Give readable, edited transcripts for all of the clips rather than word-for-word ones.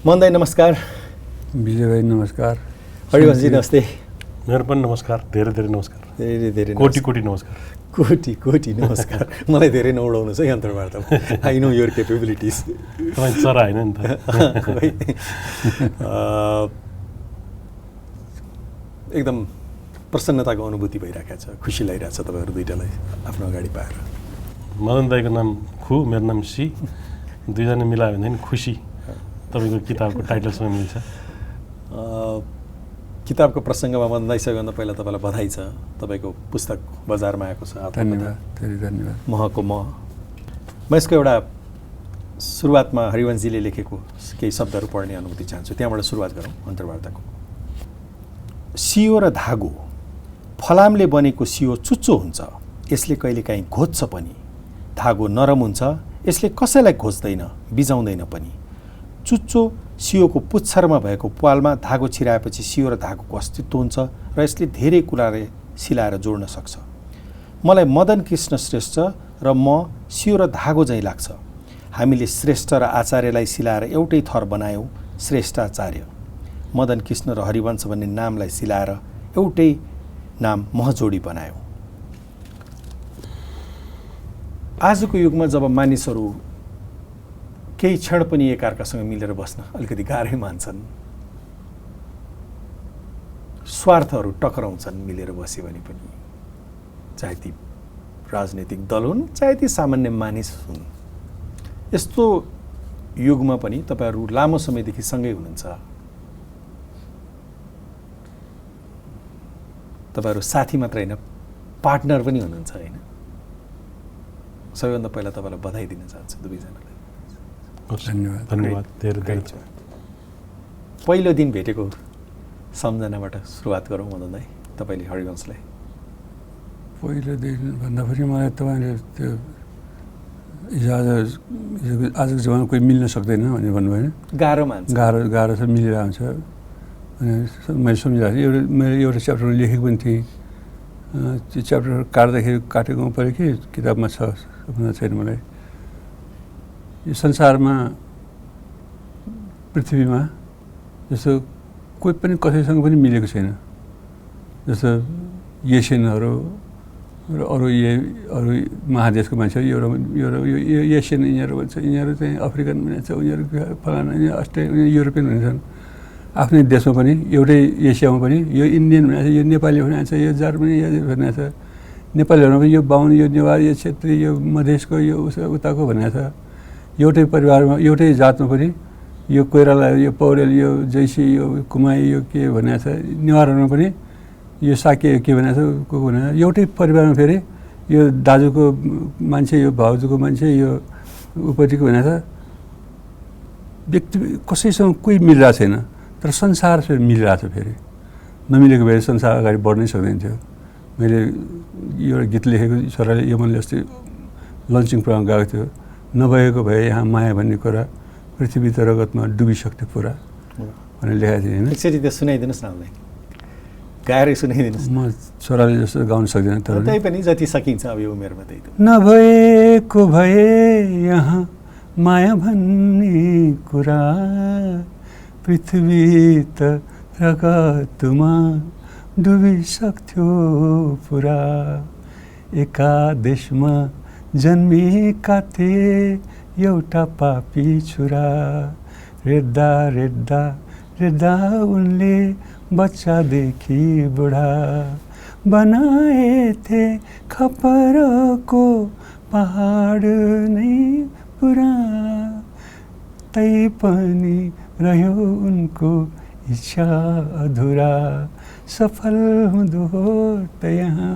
मन दाइ नमस्कार। विजय भाइ नमस्कार। हरिवंशजी नमस्ते। मेरो पनि नमस्कार, धेरै धेरै नमस्कार, धेरै धेरै कोटी कोटी नमस्कार, कोटी कोटी नमस्कार। मलाई धेरै नउडाउनु छ यन्त्रवार्तामा। I know your capabilities. तपाईँ चरा होइन नि त। एकदम प्रसन्नताको अनुभूति भइरहेको छ, खुसी लागिरहेछ तपाईँहरू दुईटालाई आफ्नो अगाडि पाएर। मदन दाईको नाम खु, मेरो नाम सी, दुईजना मिलायो भने खुसी तपाईँको किताबको टाइटलसँग मिल्छ। किताबको प्रसङ्गमा मदन दाई सबैभन्दा पहिला तपाईँलाई बधाई छ। तपाईँको पुस्तक बजारमा आएको छ। धन्यवाद, धेरै धन्यवाद। महको म यसको एउटा सुरुवातमा हरिवंशजीले लेखेको केही शब्दहरू पढ्ने अनुमति चाहन्छु। त्यहाँबाट सुरुवात गरौँ अन्तर्वार्ताको। सियो र धागो। फलामले बनेको सियो चुच्चो हुन्छ, यसले कहिलेकाहीँ घोज्छ पनि। धागो नरम हुन्छ, यसले कसैलाई घोज्दैन, बिजाउँदैन पनि। चुच्चो सियोको पुच्छरमा भएको प्वालमा धागो छिराएपछि सियो र धागोको अस्तित्व हुन्छ र यसले धेरै कुराले सिलाएर जोड्न सक्छ। मलाई मदन कृष्ण श्रेष्ठ र म सियो र धागो झैँ लाग्छ। हामीले श्रेष्ठ र आचार्यलाई सिलाएर एउटै थर बनायौँ, श्रेष्ठाचार्य। मदन कृष्ण र हरिवंश भन्ने नामलाई सिलाएर एउटै नाम महजोडी बनायौँ। आजको युगमा जब मानिसहरू केही क्षण पनि एकअर्कासँग मिलेर बस्न अलिकति गाह्रै मान्छन्, स्वार्थहरू टक्राउँछन् मिलेर बस्यो भने पनि, चाहे ती राजनैतिक दल हुन् चाहे ती सामान्य मानिस हुन्। यस्तो युगमा पनि तपाईँहरू लामो समयदेखि सँगै हुनुहुन्छ। तपाईँहरू साथी मात्र होइन, पार्टनर पनि हुनुहुन्छ होइन। सबैभन्दा पहिला तपाईँलाई बधाई दिन चाहन्छु दुवैजनालाई। धन्यवाद, धन्यवाद, धेरै धेरै। पहिलो दिन भेटेको सम्झनाबाट सुरुवात गरौँ मदन दाइ, तपाईँले हरिवंशलाई। पहिलो दिन भन्दा पनि मलाई तपाईँले त्यो आजको जमाना कोही मिल्न सक्दैन भनेर भन्नुभयो होइन। गाह्रो मान्छ, गाह्रो छ, मिलिरहेको हुन्छ अनि मैले सम्झिरहेको थिएँ। मैले एउटा च्याप्टरमा लेखेको पनि थिएँ। त्यो च्याप्टर काट्दाखेरि काटेको पऱ्यो कि किताबमा छ भन्दा छैन। मलाई यो संसारमा पृथ्वीमा जस्तो कोही पनि कसैसँग पनि मिलेको छैन। जस्तो एसियनहरू र अरू महादेशको मान्छेहरू यो एसियन यिनीहरू भन्छ, यिनीहरू चाहिँ अफ्रिकन भन्छ, उनीहरू फलाना अस्ट्रेलिया युरोपियन हुन्छन्। आफ्नै देशमा पनि एउटै एसियामा पनि यो इन्डियन भनेको छ, यो नेपाली भनेको छ, यो जर्मनी भनेको छ, नेपालीहरूमा पनि यो बाहुन, यो नेवार, यो छेत्री, यो मधेसको, यो उताको भनेको छ। एउटै परिवारमा एउटै जातमा पनि यो कोइराला, यो पौडेल, यो जैसी, यो कुमाई, यो के भनेको छ। नेवारहरूमा पनि यो साके के भनेको छ, को भनेको छ। एउटै परिवारमा फेरि यो दाजुको मान्छे, यो भाउजूको मान्छे, यो उपपट्टिको भनेको छ। व्यक्ति कसैसँग कोही मिलिरहेको छैन, तर संसार फेरि मिलिरहेको छ। फेरि नमिलेको भए संसार अगाडि बढ्नै सक्दैन थियो। मैले एउटा गीत लेखेको, छोराले यमनले अस्ति लन्चिङ प्रोग्राम गएको थियो। नभएको भए यहाँ माया भन्ने कुरा पृथ्वी त रगतमा डुबिसक्थ्यो पुरा भनेर लेखाएको थिएँ होइन। एकचोटि त्यो सुनाइदिनुहोस् न, गाएरै सुनाइदिनुहोस्। म छोराले जस्तो गाउन सक्दिनँ, तर त्यही पनि जति सकिन्छ अब यो उमेरमा त्यही त। नभएको भए यहाँ माया भन्ने कुरा पृथ्वी त रगतमा डुबिसक्थ्यो पुरा। एका देशमा जन्मेका थिए एउटा पापी छोरा। रेड्दा रेड्दा रेड्दा उनले बच्चादेखि बुढा बनाए थे खपरको पहाड नै पुरा। तैपनि रह्यो उनको इच्छा अधुरा। सफल हुँदो त यहाँ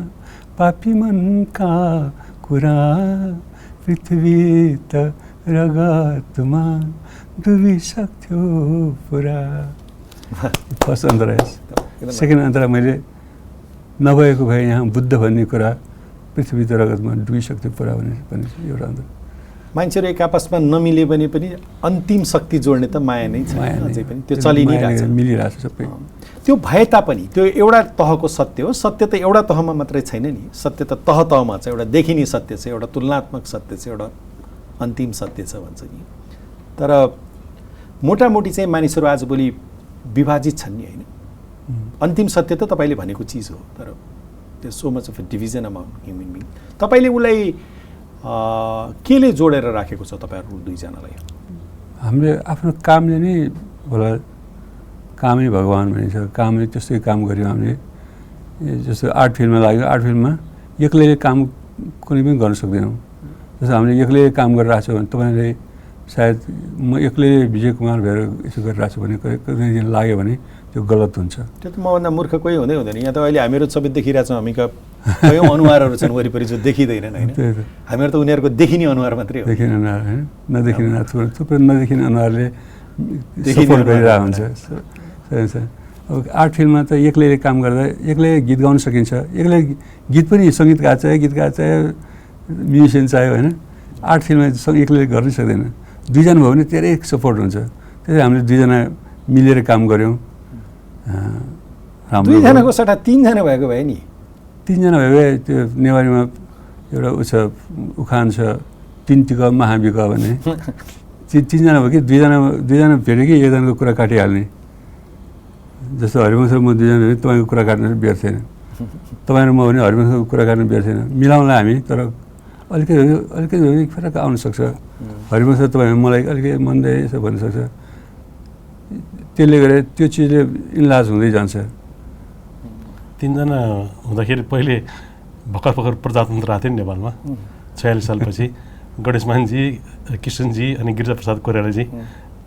पापी मनका कुरा पृथ्वी त रगतमा डुबिसक्थ्यो पुरा। फर्स्ट अन्तरा। सेकेन्ड अन्तरा मैले नभएको भए यहाँ बुद्ध भन्ने कुरा पृथ्वी त रगतमा डुबिसक्थ्यो पुरा भने पनि एउटा अन्तरा। मान्छेहरू एक आपसमा नमिले भने पनि अन्तिम शक्ति जोड्ने त माया नै छ। अझै पनि त्यो चलि नै रहेछ, मिलिरहेछ सबै। त्यो भए तापनि त्यो एउटा तहको सत्य हो। सत्य त एउटा तहमा मात्रै छैन नि, सत्य त तह तहमा छ। एउटा देखिने सत्य छ, एउटा तुलनात्मक सत्य छ, एउटा अन्तिम सत्य छ भन्छ नि। तर मोटामोटी चाहिँ मानिसहरू आजभोलि विभाजित छन् नि होइन। अन्तिम सत्य त तपाईँले भनेको चिज हो, तर त्यो so much of a division among human being. तपाईँले उसलाई केले जोडेर राखेको छ तपाईँहरू दुईजनालाई? हामीले आफ्नो कामले नै होला, कामै भगवान् भनिन्छ, कामले त्यस्तै काम गऱ्यौँ हामीले। जस्तो आर्ट फिल्डमा लाग्यो, आर्ट फिल्डमा एक्लैले काम कुनै पनि गर्न सक्दैनौँ। जस्तो हामीले एक्लै काम गरिरहेको छ भने तपाईँले सायद म एक्लै विजय कुमार भएर यसो गरिरहेको छु भने कहिले दिन लाग्यो भने त्यो गलत हुन्छ। त्यो त मभन्दा मूर्ख कोही हुँदै हुँदैन। यहाँ त अहिले हामीहरू सबै देखिरहेछौँ, हामीका कयौँ अनुहारहरू छन् वरिपरि जो देखिँदैनन् होइन। हामीहरू त उनीहरूको देखिने अनुहार मात्रै हो। देखिने अनुहार होइन, नदेखिने अनुहार, थुप्रै नदेखिने अनुहारले सपोर्ट गरिरहेको हुन्छ। अब आर्ट फिल्ममा त एक्लैले काम गर्दा एक्लै गीत गाउन सकिन्छ, एक्लै गीत पनि सङ्गीतकार चाहियो, गीतकार चाहियो, म्युजिसियन चाहियो होइन। आर्ट फिल्ममा एक्लैले गर्नै सक्दैन, दुईजना भयो भने धेरै सपोर्ट हुन्छ। त्यसरी हामीले दुईजना मिलेर काम गऱ्यौँ। दुईजनाको सट्टा तिनजना भएको भए नि? तिनजना भयो भए त्यो नेवारीमा एउटा ऊ छ, उखान छ, तिन टिक महाबिक भने तिनजना भयो कि दुईजना भेट्यो कि एकजनाको कुरा काटिहाल्ने। जस्तो हरिवंश र म दुईजना भेट्यो, तपाईँको कुरा काट्नु बेर छैन, तपाईँ र म भने हरिवंशको कुरा काट्नु बेर छैन, मिलाउँला हामी। तर अलिकति फरक आउन सक्छ। हरिवंश तपाईँ मलाई अलिकति मनले यसो भन्न सक्छ। त्यसले गर्दा त्यो चिजले इन्लाज हुँदै जान्छ। तिनजना हुँदाखेरि पहिले भर्खर प्रजातन्त्र आएको थियो नि नेपालमा 46 सालपछि। गणेशमानजी, किशनजी अनि गिरिजाप्रसाद कोइरालाजी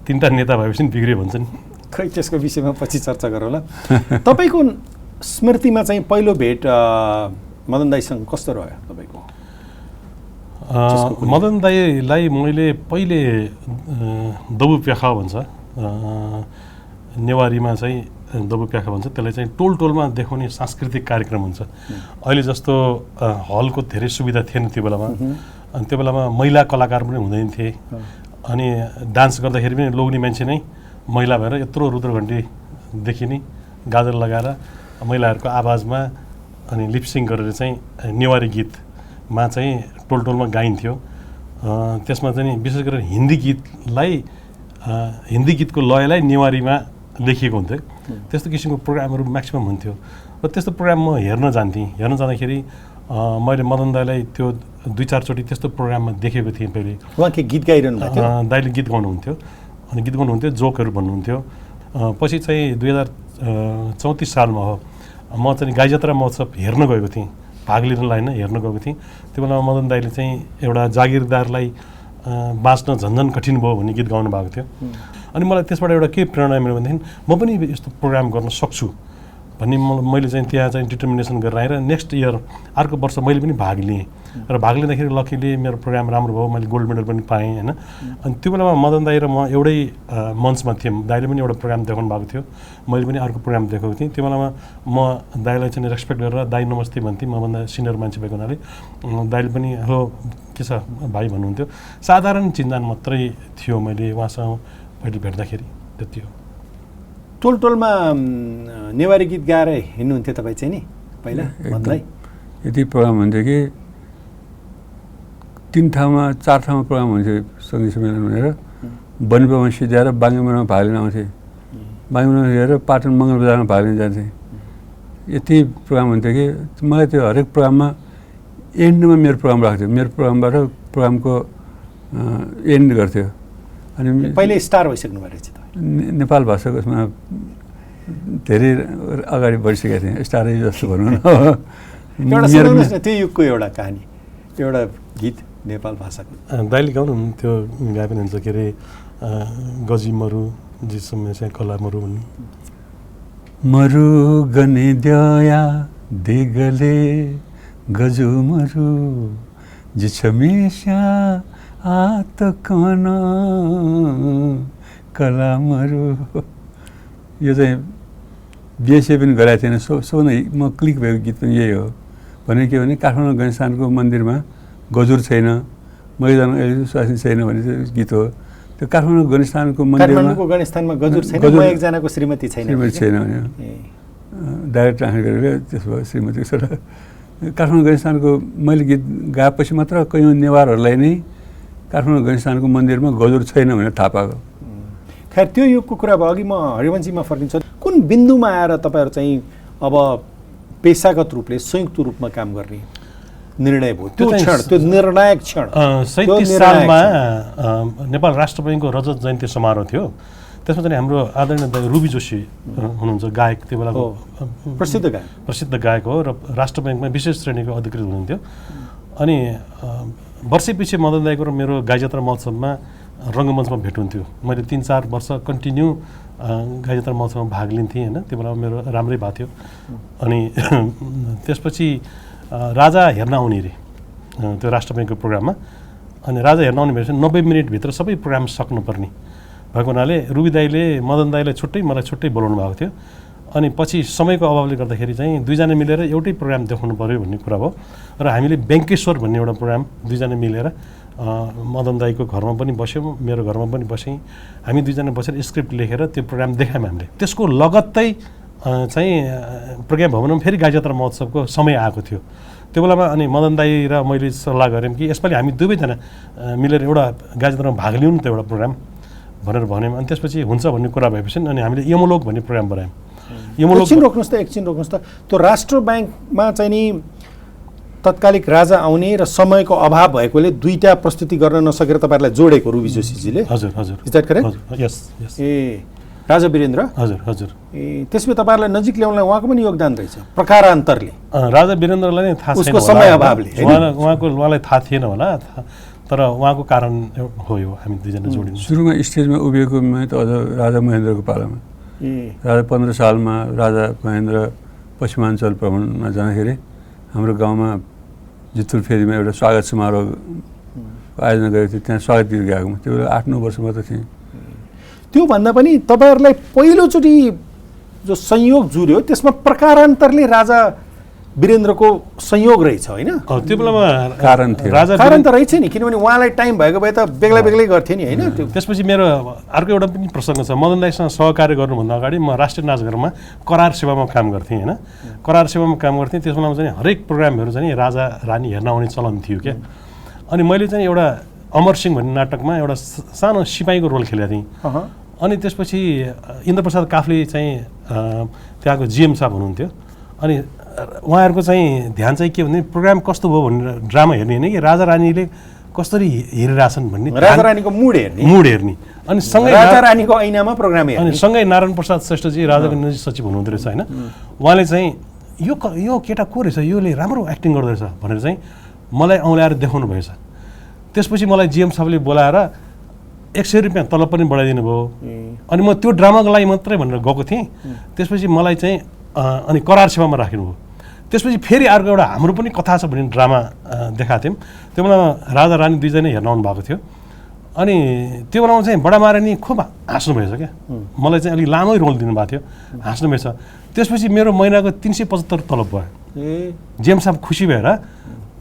तिनवटा नेता भएपछि बिग्रियो भन्छन्। खै त्यसको विषयमा पछि चर्चा गरौँला। तपाईँको स्मृतिमा चाहिँ पहिलो भेट मदन दाईसँग कस्तो रह्यो तपाईँको? मदन दाईलाई मैले पहिले दबु प्याखा भन्छ, नेवारीमा चाहिँ दबु प्याखा भन्छ, त्यसलाई चाहिँ टोल टोलमा देखाउने सांस्कृतिक कार्यक्रम हुन्छ। अहिले जस्तो हलको धेरै सुविधा थिएन त्यो बेलामा। अनि त्यो बेलामा महिला कलाकार पनि हुँदैन थिए। अनि डान्स गर्दाखेरि पनि लोग्ने मान्छे नै महिला भएर यत्रो रुद्रघन्टी देखिने गाजर लगाएर महिलाहरूको आवाजमा अनि लिपसिङ गरेर चाहिँ नेवारी गीतमा चाहिँ टोल टोलमा गाइन्थ्यो। त्यसमा चाहिँ विशेष गरेर हिन्दी गीतको लयलाई नेवारीमा लेखिएको हुन्थ्यो। त्यस्तो किसिमको प्रोग्रामहरू म्याक्सिमम् हुन्थ्यो र त्यस्तो प्रोग्राम म हेर्न जाँदाखेरि मैले मदन दाईलाई त्यो 2-4 चोटि त्यस्तो प्रोग्राममा देखेको थिएँ। पहिले उहाँ के गीत गाइरहनु भएको थियो? दाईले गीत गाउनुहुन्थ्यो अनि गीत गाउनुहुन्थ्यो, जोकहरू भन्नुहुन्थ्यो। पछि चाहिँ 2034 सालमा हो म चाहिँ गाई जात्रा महोत्सव हेर्न गएको थिएँ, भाग लिनलाई होइन, हेर्न गएको थिएँ। त्यो बेलामा मदन दाईले चाहिँ एउटा जागिरदारलाई बाँच्न झन्झन कठिन भयो भन्ने गीत गाउनु भएको थियो। अनि मलाई त्यसबाट एउटा के प्रेरणा मिल्यो भनेदेखि म पनि यस्तो प्रोग्राम गर्न सक्छु भन्ने मैले चाहिँ त्यहाँ चाहिँ डिटर्मिनेसन गरेर आएर नेक्स्ट इयर अर्को वर्ष मैले पनि भाग लिएँ। र भाग लिँदाखेरि लकिली मेरो प्रोग्राम राम्रो भयो, मैले गोल्ड मेडल पनि पाएँ होइन। अनि त्यो बेलामा मदन दाई र म एउटै मञ्चमा थियौँ। दाईले पनि एउटा प्रोग्राम देखाउनु भएको थियो, मैले पनि अर्को प्रोग्राम देखाएको थिएँ। त्यो बेलामा म दाईलाई चाहिँ रेस्पेक्ट गरेर दाई नमस्ते भन्थेँ, मभन्दा सिनियर मान्छे भएको हुनाले। दाईले पनि हेलो के छ भाइ भन्नुहुन्थ्यो। साधारण चिन्जान मात्रै थियो मैले उहाँसँग पहिले भेट्दाखेरि, त्यति हो। टोल टोलमा नेवारी गीत गाएर हिँड्नुहुन्थ्यो तपाईँ चाहिँ नि पहिला? भन्दै यति प्रोग्राम हुन्थ्यो कि 4 ठाउँमा प्रोग्राम हुन्थ्यो सङ्गीत सम्मेलन भनेर। बनिपामा सिद्ध्याएर बाङ्गीमुरामा भाग लिन आउँथेँ, बाङ्गीमुरामा गएर पाटन मङ्गल बजारमा भाग लिन जान्थेँ। यति प्रोग्राम हुन्थ्यो कि मलाई त्यो हरेक प्रोग्राममा एन्डमा मेरो प्रोग्राम राख्थ्यो, मेरो प्रोग्रामबाट प्रोग्रामको एन्ड गर्थ्यो। अनि पहिले स्टार भइसक्नु भएको रहेछ नेपाल भाषाको उसमा धेरै अगाडि बढिसकेको थिएँ, स्टारै जस्तो भनौँ न। एउटा सुनाउनुहोस् न त्यो युगको एउटा कहानी, एउटा गीत नेपाल भाषाको। दाइले गाउनु त्यो गाए पनि हुन्छ, के अरे गजी मरु जिसम्म चाहिँ कला मरु भन्ने। मरु गने दया देगले गजु मरु जिछमेस्या आत कन कला मरु। यो चाहिँ बिएसए पनि गराएको थिएन, सबभन्दा म क्लिक भएको गीत पनि यही हो। भने के भने काठमाडौँ गणेशस्थानको मन्दिरमा गजुर छैन, मैदान स्वास्नी छैन भन्ने गीत हो। त्यो काठमाडौँ गणेशस्थानको मन्दिरमा गणेशस्थानमा गजुर छैन, म एकजनाको श्रीमती छैन भने डाइरेक्ट ट्रान्सलेट गरेर त्यसो भयो श्रीमतीको छोरा। काठमाडौँ गणेशस्थानको मैले गीत गाएपछि मात्र कयौँ नेवारहरूलाई नै काठमाडौँ गणेशस्थानको मन्दिरमा गजुर छैन भनेर थाहा पाएको। खैर त्यो युगको कुरा भयो। अघि म हरिवंशीमा फर्किन्छु। कुन बिन्दुमा आएर तपाईँहरू चाहिँ अब पेसागत रूपले संयुक्त रूपमा काम गर्ने निर्णय भयो? त्यो क्षण, त्यो निर्णायक क्षण 37 सालमा नेपाल राष्ट्र बैङ्कको रजत जयन्ती समारोह थियो। त्यसमा चाहिँ हाम्रो आदरणीय रुबी जोशी हुनुहुन्छ, गायक, त्यो बेलाको प्रसिद्ध गायक हो र राष्ट्र बैङ्कमा विशेष श्रेणीको अधिकृत हुनुहुन्थ्यो। अनि वर्षैपछि मदन दाईको र मेरो गाई जात्रा महोत्सवमा रङ्गमञ्चमा भेट हुन्थ्यो। मैले 3-4 वर्ष कन्टिन्यू गाई जात्रा महोत्सवमा भाग लिन्थेँ होइन। त्यो बेलामा मेरो राम्रै भएको थियो। अनि त्यसपछि राजा हेर्न आउने रे त्यो राष्ट्र बैङ्कको प्रोग्राममा। अनि राजा हेर्न आउने भएपछि 90 मिनटभित्र सबै प्रोग्राम सक्नुपर्ने भएको हुनाले रुबी दाईले मदन दाईलाई छुट्टै मलाई छुट्टै बोलाउनु भएको थियो। अनि पछि समयको अभावले गर्दाखेरि चाहिँ दुईजना मिलेर एउटै प्रोग्राम देखाउनु पऱ्यो भन्ने कुरा भयो र हामीले ब्याङ्केश्वर भन्ने एउटा प्रोग्राम दुईजना मिलेर मदन दाईको घरमा पनि बस्यौँ, मेरो घरमा पनि बसेँ। हामी दुईजना बसेर स्क्रिप्ट लेखेर त्यो प्रोग्राम देखायौँ हामीले। त्यसको लगत्तै चाहिँ प्रज्ञा भवनमा फेरि गाई जात्रा महोत्सवको समय आएको थियो त्यो बेलामा। अनि मदन दाई र मैले सल्लाह गऱ्यौँ कि यसपालि हामी दुवैजना मिलेर एउटा गाई जात्रामा भाग लिउँ न त एउटा प्रोग्राम भनेर भन्यौँ। अनि त्यसपछि हुन्छ भन्ने कुरा भएपछि अनि हामीले यमलोक भन्ने प्रोग्राम बनायौँ। एकछिन रोक्नुहोस् त। त्यो राष्ट्र ब्याङ्कमा चाहिँ नि तत्कालिक राजा आउने र समयको अभाव भएकोले दुईटा प्रस्तुति गर्न नसकेर तपाईँहरूलाई जोडेको रुबी जोशीजीले? हजुर हजुर। Is that correct? Yes yes. ए राजा वीरेन्द्र? हजुर हजुर। ए त्यसमा तपाईँहरूलाई नजिक ल्याउनलाई उहाँको पनि योगदान रहेछ प्रकारान्तरले? राजा वीरेन्द्रलाई नै थाहा छैन, उसको समय अभावले उहाँलाई थाहा थिएन होला, तर उहाँको कारण हो यो हामी दुईजना जोडिनु। सुरुमा स्टेजमा उभिएको त अझ राजा महेन्द्रको पालामा। राजा 15 सालमा राजा महेन्द्र पश्चिमाञ्चल भ्रमणमा जाँदाखेरि हाम्रो गाउँमा जितुल फेरीमा एउटा स्वागत समारोह आयोजना गरेको थियो। त्यहाँ स्वागत गीत गाएको त्यो बेला 8-9 वर्ष मात्र थिएँ। त्योभन्दा पनि तपाईँहरूलाई पहिलोचोटि जो संयोग जुर्यो त्यसमा प्रकारान्तरले राजा वीरेन्द्रको संयोग रहेछ होइन? त्यो बेलामा कारण थियो। कारण त रहेछ नि, किनभने उहाँलाई टाइम भएको भए त बेग्ला बेग्लै गर्थे नि होइन? त्यसपछि मेरो अर्को एउटा पनि प्रसङ्ग छ। मदन दाईसँग सहकार्य गर्नुभन्दा अगाडि म राष्ट्रिय नाचघरमा करार सेवामा काम गर्थेँ होइन। करार सेवामा काम गर्थेँ। त्यस बेलामा चाहिँ हरेक प्रोग्रामहरू चाहिँ राजा रानी हेर्न आउने चलन थियो क्या। अनि मैले चाहिँ एउटा अमर सिंह भन्ने नाटकमा एउटा सानो सिपाहीको रोल खेलेको थिएँ। अनि त्यसपछि इन्द्रप्रसाद काफ्ले चाहिँ त्यहाँको जिएम साहब हुनुहुन्थ्यो। अनि उहाँहरूको चाहिँ ध्यान चाहिँ के भने प्रोग्राम कस्तो भयो भनेर ड्रामा हेर्ने होइन कि राजा रानीले कसरी हेरिरहेछन् भन्ने, राजा रानीको मुड हेर्ने। अनि सँगै राजा रानीको ऐनामा प्रोग्राम हेर्ने। अनि सँगै नारायण प्रसाद श्रेष्ठजी राजाको निजी सचिव हुनुहुँदो रहेछ होइन। उहाँले चाहिँ यो केटा को रहेछ, योले राम्रो एक्टिङ गर्दो रहेछ भनेर चाहिँ मलाई औँल्याएर देखाउनु भएछ। त्यसपछि मलाई जिएम साहबले बोलाएर 100 रुपियाँ तलब पनि बढाइदिनु भयो। अनि म त्यो ड्रामाको लागि मात्रै भनेर गएको थिएँ। त्यसपछि मलाई चाहिँ अनि करार सेवामा राख्नुभयो। त्यसपछि फेरि अर्को एउटा हाम्रो पनि कथा छ भन्ने ड्रामा देखाएको थियौँ। त्यो बेलामा राजा रानी दुईजना हेर्न आउनु भएको थियो। अनि त्यो बेलामा चाहिँ बडा महारानी खुब हाँस्नु भएछ क्या। मलाई चाहिँ अलिक लामै रोल दिनुभएको थियो, हाँस्नु भएछ। त्यसपछि मेरो महिनाको 375 तलब भयो। जेएम साहब खुसी भएर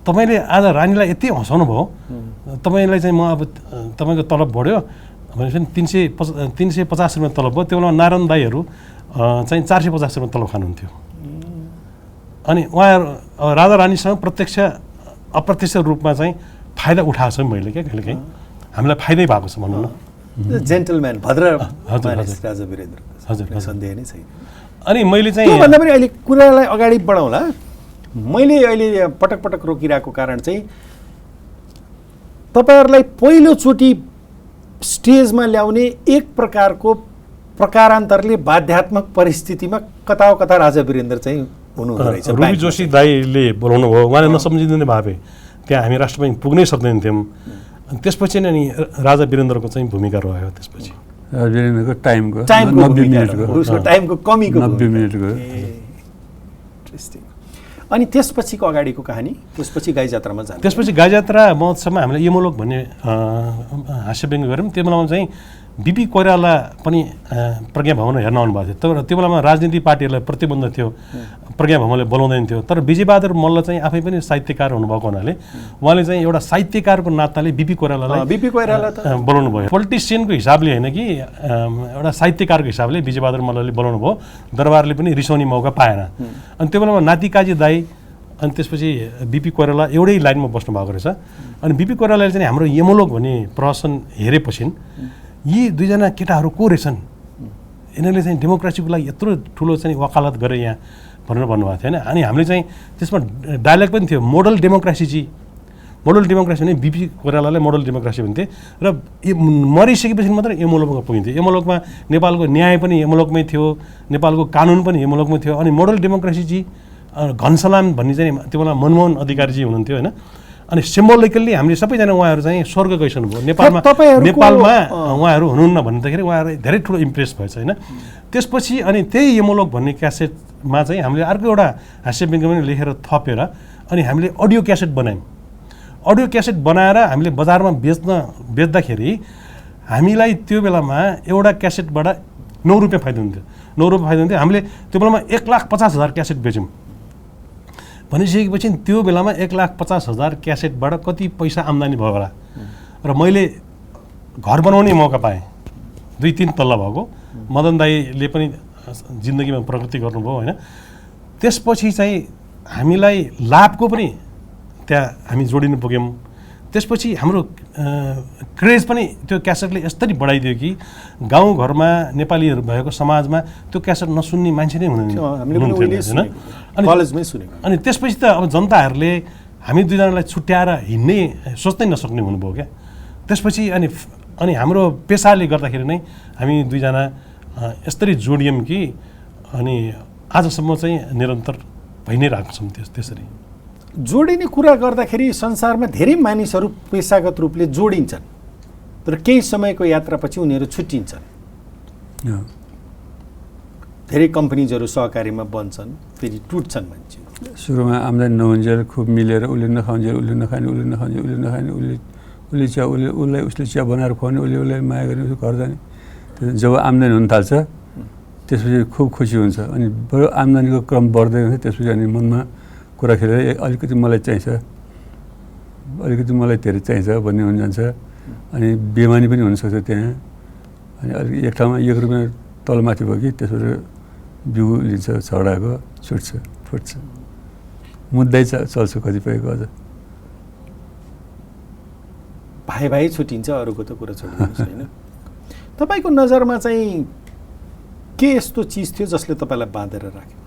तपाईँले आज रानीलाई यति हँसाउनु भयो, तपाईँलाई चाहिँ म अब तपाईँको तलब बढ्यो भनेपछि 350 रुपियाँ तलब भयो। त्यो बेलामा नारायण दाईहरू चाहिँ 450 रुपियाँ तलब खानुहुन्थ्यो। अनि उहाँहरू राजा रानीसँग प्रत्यक्ष अप्रत्यक्ष रूपमा चाहिँ फाइदा उठाएको छ मैले क्या। कहिलेकाहीँ हामीलाई फाइदै भएको छ भनौँ न। जेन्टलम्यान भद्र हजुर राजा वीरेन्द्र हजुर सन्देह नै छैन। अनि मैले चाहिँ त्योभन्दा पनि अहिले कुरालाई अगाडि बढाउँला। मैले अहिले पटक पटक रोकिरहेको कारण चाहिँ तपाईँहरूलाई पहिलोचोटि स्टेजमा ल्याउने एक प्रकारको प्रकारान्तरले बाध्यात्मक परिस्थितिमा कता कता राजा वीरेन्द्र चाहिँ हुनुहुँदो रहेछ। रुबी जोशी दाईले बोलाउनु भयो। उहाँले नसम्झिदिने भए त्यहाँ हामी राष्ट्र बैङ्क पुग्नै सक्दैन थियौँ। त्यसपछि नै अनि राजा वीरेन्द्रको चाहिँ भूमिका रह्यो। त्यसपछि राजा वीरेन्द्रको टाइमको 90 कमीको 90 मिनटको। इन्ट्रेस्टिङ। अनि त्यसपछिको अगाडिको कहानी, त्यसपछि गाई जात्रामा जान्छ। त्यसपछि गाई जात्रा महोत्सवमा हामीले यमलोक भन्ने हास्य व्यङ्ग्य गऱ्यौँ। त्यो बेलामा चाहिँ बिपी कोइराला पनि प्रज्ञा भवन हेर्न आउनुभएको थियो। तर त्यो बेलामा राजनीतिक पार्टीहरूलाई प्रतिबन्ध थियो, प्रज्ञा भवनले बोलाउँदैन थियो। तर विजयबहादुर मल्ल चाहिँ आफै पनि साहित्यकार हुनुभएको हुनाले उहाँले चाहिँ एउटा साहित्यकारको नाताले बिपी कोइराला बोलाउनु भयो। पोलिटिसियनको हिसाबले होइन कि एउटा साहित्यकारको हिसाबले विजयबहादुर मल्लले बोलाउनु भयो। दरबारले पनि रिसाउने मौका पाएन। अनि त्यो बेलामा नातिकाजी दाई अनि त्यसपछि बिपी कोइराला एउटै लाइनमा बस्नु भएको रहेछ। अनि बिपी कोइरालाले चाहिँ हाम्रो यमलोक भन्ने प्रहसन हेरेपछि यी दुईजना केटाहरू को रहेछन्, यिनीहरूले चाहिँ डेमोक्रेसीको लागि यत्रो ठुलो चाहिँ वकालत गरे यहाँ भनेर भन्नुभएको थियो होइन। अनि हामीले चाहिँ त्यसमा डायलग पनि थियो, मोडल डेमोक्रेसी जी, मोडल डेमोक्रेसी भने बिपी कोइरालालाई मोडल डेमोक्रेसी भन्थे र मरिसकेपछि मात्र यमोलोकमा पुगिन्थ्यो। यमोलोकमा नेपालको न्याय पनि यमोलोकमै थियो, नेपालको कानुन पनि यमोलोकमै थियो। अनि मोडल डेमोक्रेसी जी घनसलाम भन्ने चाहिँ त्यो बेला मनमोहन अधिकारीजी हुनुहुन्थ्यो होइन। अनि सिम्बोलिकल्ली हामीले सबैजना उहाँहरू चाहिँ स्वर्ग गइसक्नु भयो नेपालमा। उहाँहरू हुनुहुन्न भन्दाखेरि उहाँहरू धेरै ठुलो इम्प्रेस भएछ होइन। त्यसपछि अनि त्यही यमोलोक भन्ने क्यासेटमा चाहिँ हामीले अर्को एउटा हास्य व्यङ्ग्य पनि लेखेर थपेर अनि हामीले अडियो क्यासेट बनायौँ। अडियो क्यासेट बनाएर हामीले बजारमा बेच्दाखेरि हामीलाई त्यो बेलामा एउटा क्यासेटबाट 9 रुपियाँ फाइदा हुन्थ्यो। 9 रुपियाँ फाइदा हुन्थ्यो। हामीले त्यो बेलामा 1,50,000 क्यासेट बेच्यौँ। भनिसकेपछि त्यो बेलामा 1,50,000 क्यासेटबाट कति पैसा आम्दानी भयो होला। र मैले घर बनाउने मौका पाएँ, 2-3 तल्ला भएको। मदन दाईले पनि जिन्दगीमा प्रगति गर्नुभयो होइन। त्यसपछि चाहिँ हामीलाई लाभको पनि त्यहाँ हामी जोडिनु पुग्यौँ। त्यसपछि हाम्रो क्रेज पनि त्यो क्यासेटले यस्तरी बढाइदियो कि गाउँघरमा नेपालीहरू भएको समाजमा त्यो क्यासेट नसुन्ने मान्छे नै हुनुहुन्थेन। अनि त्यसपछि त अब जनताहरूले हामी दुईजनालाई छुट्याएर हिँड्नै सोच्नै नसक्ने हुनुभयो क्या। त्यसपछि अनि हाम्रो पेसाले गर्दाखेरि नै हामी दुईजना यस्तरी जोडियौँ कि अनि आजसम्म चाहिँ निरन्तर भइ नै रहेको छौँ। त्यसरी जोडिने कुरा गर्दाखेरि संसारमा धेरै मानिसहरू पेसागत रूपले जोडिन्छन् तर केही समयको यात्रापछि उनीहरू छुट्टिन्छन्। धेरै कम्पनीजहरू सहकारीमा बन्छन्, फेरि टुट्छन् मान्छे। सुरुमा आम्दानी नहुन्जेल खुब मिलेर उसले नखाउन्जेल उसले नखाने उसले नखाउने उसले नखाने उसले चिया उसलाई उसले चिया बनाएर खुवाउने उसले माया गर्ने उसले घर जाने। जब आम्दानी हुन थाल्छ त्यसपछि खुब खुसी हुन्छ। अनि बडो आम्दानीको क्रम बढ्दै हुन्छ। त्यसपछि अनि मनमा कुरा खेलेर अलिकति मलाई चाहिन्छ, अलिकति मलाई धेरै चाहिन्छ भन्ने हुन जान्छ। अनि बेमानी पनि हुनसक्छ त्यहाँ। अनि अलिक एक ठाउँमा 1 रुपियाँ तलमाथि भयो कि त्यसबाट बिउ लिन्छ, छडाको छुट्छ, फुट्छ, मुद्दै चल्छ कतिपयको। अझ भाइ छुट्टिन्छ, अरूको त कुरा छोडिदिनुहोस् होइन। तपाईँको नजरमा चाहिँ के यस्तो चिज थियो जसले तपाईँलाई बाँधेर राख्यो?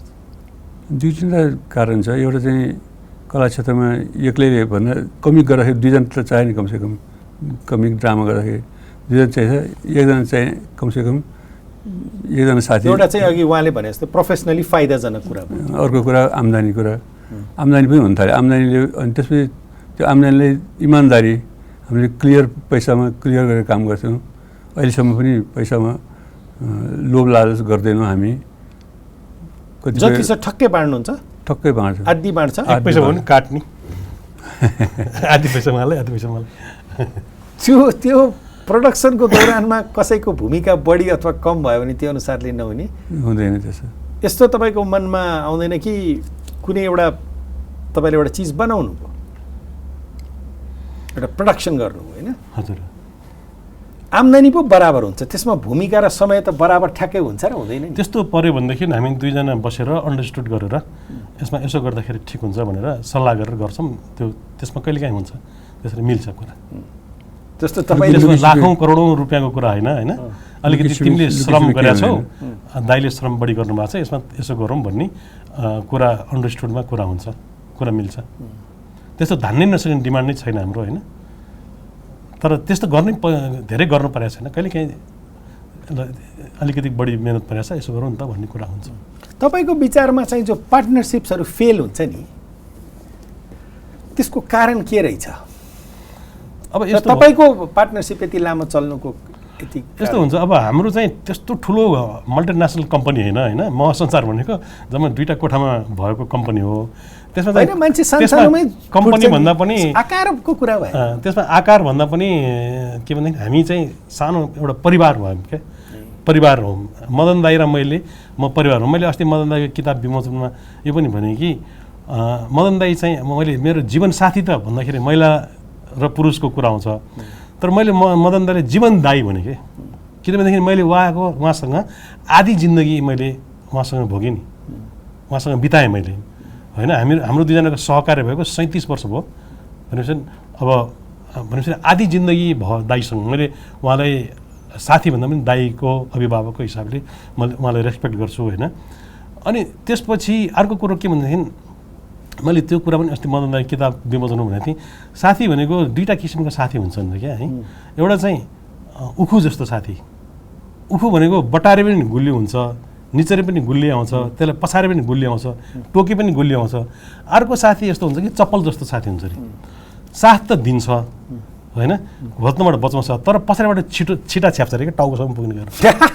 2-3 कारण छ। एउटा चाहिँ कला क्षेत्रमा एक्लैले भन्दा कमिक गर्दाखेरि 2जना त चाहियो नि कमसेकम। कमिक ड्रामा गर्दाखेरि 2जना चाहिन्छ, एकजना चाहिँ कमसेकम एकजना साथी। एउटा चाहिँ अघि उहाँले भने जस्तो प्रोफेसनली फाइदाजनक कुरा भयो। अर्को कुरा आम्दानी कुरा, आम्दानी पनि हुन थाल्यो। आम्दानीले अनि त्यसपछि त्यो आम्दानीले इमान्दारी हामीले क्लियर पैसामा क्लियर गरेर काम गर्छौँ। अहिलेसम्म पनि पैसामा लोभ लालच गर्दैनौँ हामी। जति छ ठक्कै बाँड्नुहुन्छ? ठक्कै बाँड्छ। आधी बाँड्छ? 1 पैसा भयो नि काट्ने, आधी पैसा मलाई आधी पैसा मलाई। त्यो प्रोडक्सनको दौरानमा कसैको भूमिका बढी अथवा कम भयो भने त्यो अनुसारले नहुने हुँदैन। त्यसो यस्तो तपाईँको मनमा आउँदैन कि कुनै एउटा तपाईँले एउटा चिज बनाउनु भयो, एउटा प्रोडक्सन गर्नु होइन? हजुर। आम्दानी पो बराबर हुन्छ, त्यसमा भूमिका र समय त बराबर ठ्याक्कै हुन्छ र हुँदैन? त्यस्तो पऱ्यो भनेदेखि हामी दुईजना बसेर अन्डरस्ट्यान्ड गरेर यसमा यसो गर्दाखेरि ठिक हुन्छ भनेर सल्लाह गरेर गर्छौँ। त्यसमा कहिलेकाहीँ हुन्छ, त्यसरी मिल्छ कुरा। जस्तो तपाईँले लाखौँ करोडौँ रुपियाँको कुरा होइन। अलिकति तिमीले श्रम गरेका छौ, दाइले श्रम बढी गर्नुभएको छ, यसमा यसो गरौँ भन्ने कुरा अन्डरस्ट्यान्डमा कुरा हुन्छ, कुरा मिल्छ। त्यस्तो धान्नै नसक्ने डिमान्ड नै छैन हाम्रो होइन। तर त्यस्तो गर्नै धेरै गर्नु परेको छैन। कहिलेकाहीँ अलिकति बढी मेहनत परेको छ, यसो गरौँ नि त भन्ने कुरा हुन्छ। तपाईँको विचारमा चाहिँ जो पार्टनरसिप्सहरू फेल हुन्छ नि, त्यसको कारण के रहेछ? अब तपाईँको पार्टनरसिप यति लामो चल्नुको यस्तो हुन्छ। अब हाम्रो चाहिँ त्यस्तो ठुलो मल्टिनेसनल कम्पनी होइन। महसञ्चार भनेको जम्मा 2टा कोठामा भएको कम्पनी हो। त्यसमा चाहिँ मान्छे सानसानोमै कम्पनी भन्दा पनि आकारको कुरा भयो। त्यसमा आकार भन्दा पनि के भन्दाखेरि हामी चाहिँ सानो एउटा परिवार हो हामी क्या, परिवार हो। मदन दाई र म परिवार हो। मैले अस्ति मदन दाईको किताब विमोचनमा यो पनि भने कि मदन दाई चाहिँ मैले मेरो जीवन साथी त भन्दाखेरि महिला र पुरुषको कुरा आउँछ, तर मैले मदन दाईले जीवन दाई भने कि किनभनेदेखि मैले उहाँसँग आधी जिन्दगी मैले उहाँसँग भोगेँ नि, उहाँसँग बिताएँ मैले होइन। हाम्रो दुईजनाको सहकार्य भएको 37 वर्ष भयो भनेपछि अब भनेपछि आधी जिन्दगी भयो दाईसँग। मैले उहाँलाई साथी भन्दा पनि दाइको अभिभावकको हिसाबले मैले उहाँलाई रेस्पेक्ट गर्छु होइन। अनि त्यसपछि अर्को कुरो के भनेदेखि मैले त्यो कुरा पनि अस्ति मदन दाइ किताब विमोचन भनेको थिएँ, साथी भनेको दुईवटा किसिमको साथी हुन्छन् क्या है। एउटा चाहिँ उखु जस्तो साथी, उखु भनेको बटारे पनि गुलियो हुन्छ, निचरे पनि गुलियो आउँछ, त्यसलाई पछारे पनि गुलियो आउँछ, टोके पनि गुलियो आउँछ। अर्को साथी यस्तो हुन्छ कि चप्पल जस्तो साथी हुन्छ अरे, साथ त दिन्छ होइन, घोच्नबाट बचाउँछ, तर पछाडिबाट छिटा छ्याप्छ अरे क्या टाउकोसम्म पुग्ने गरेर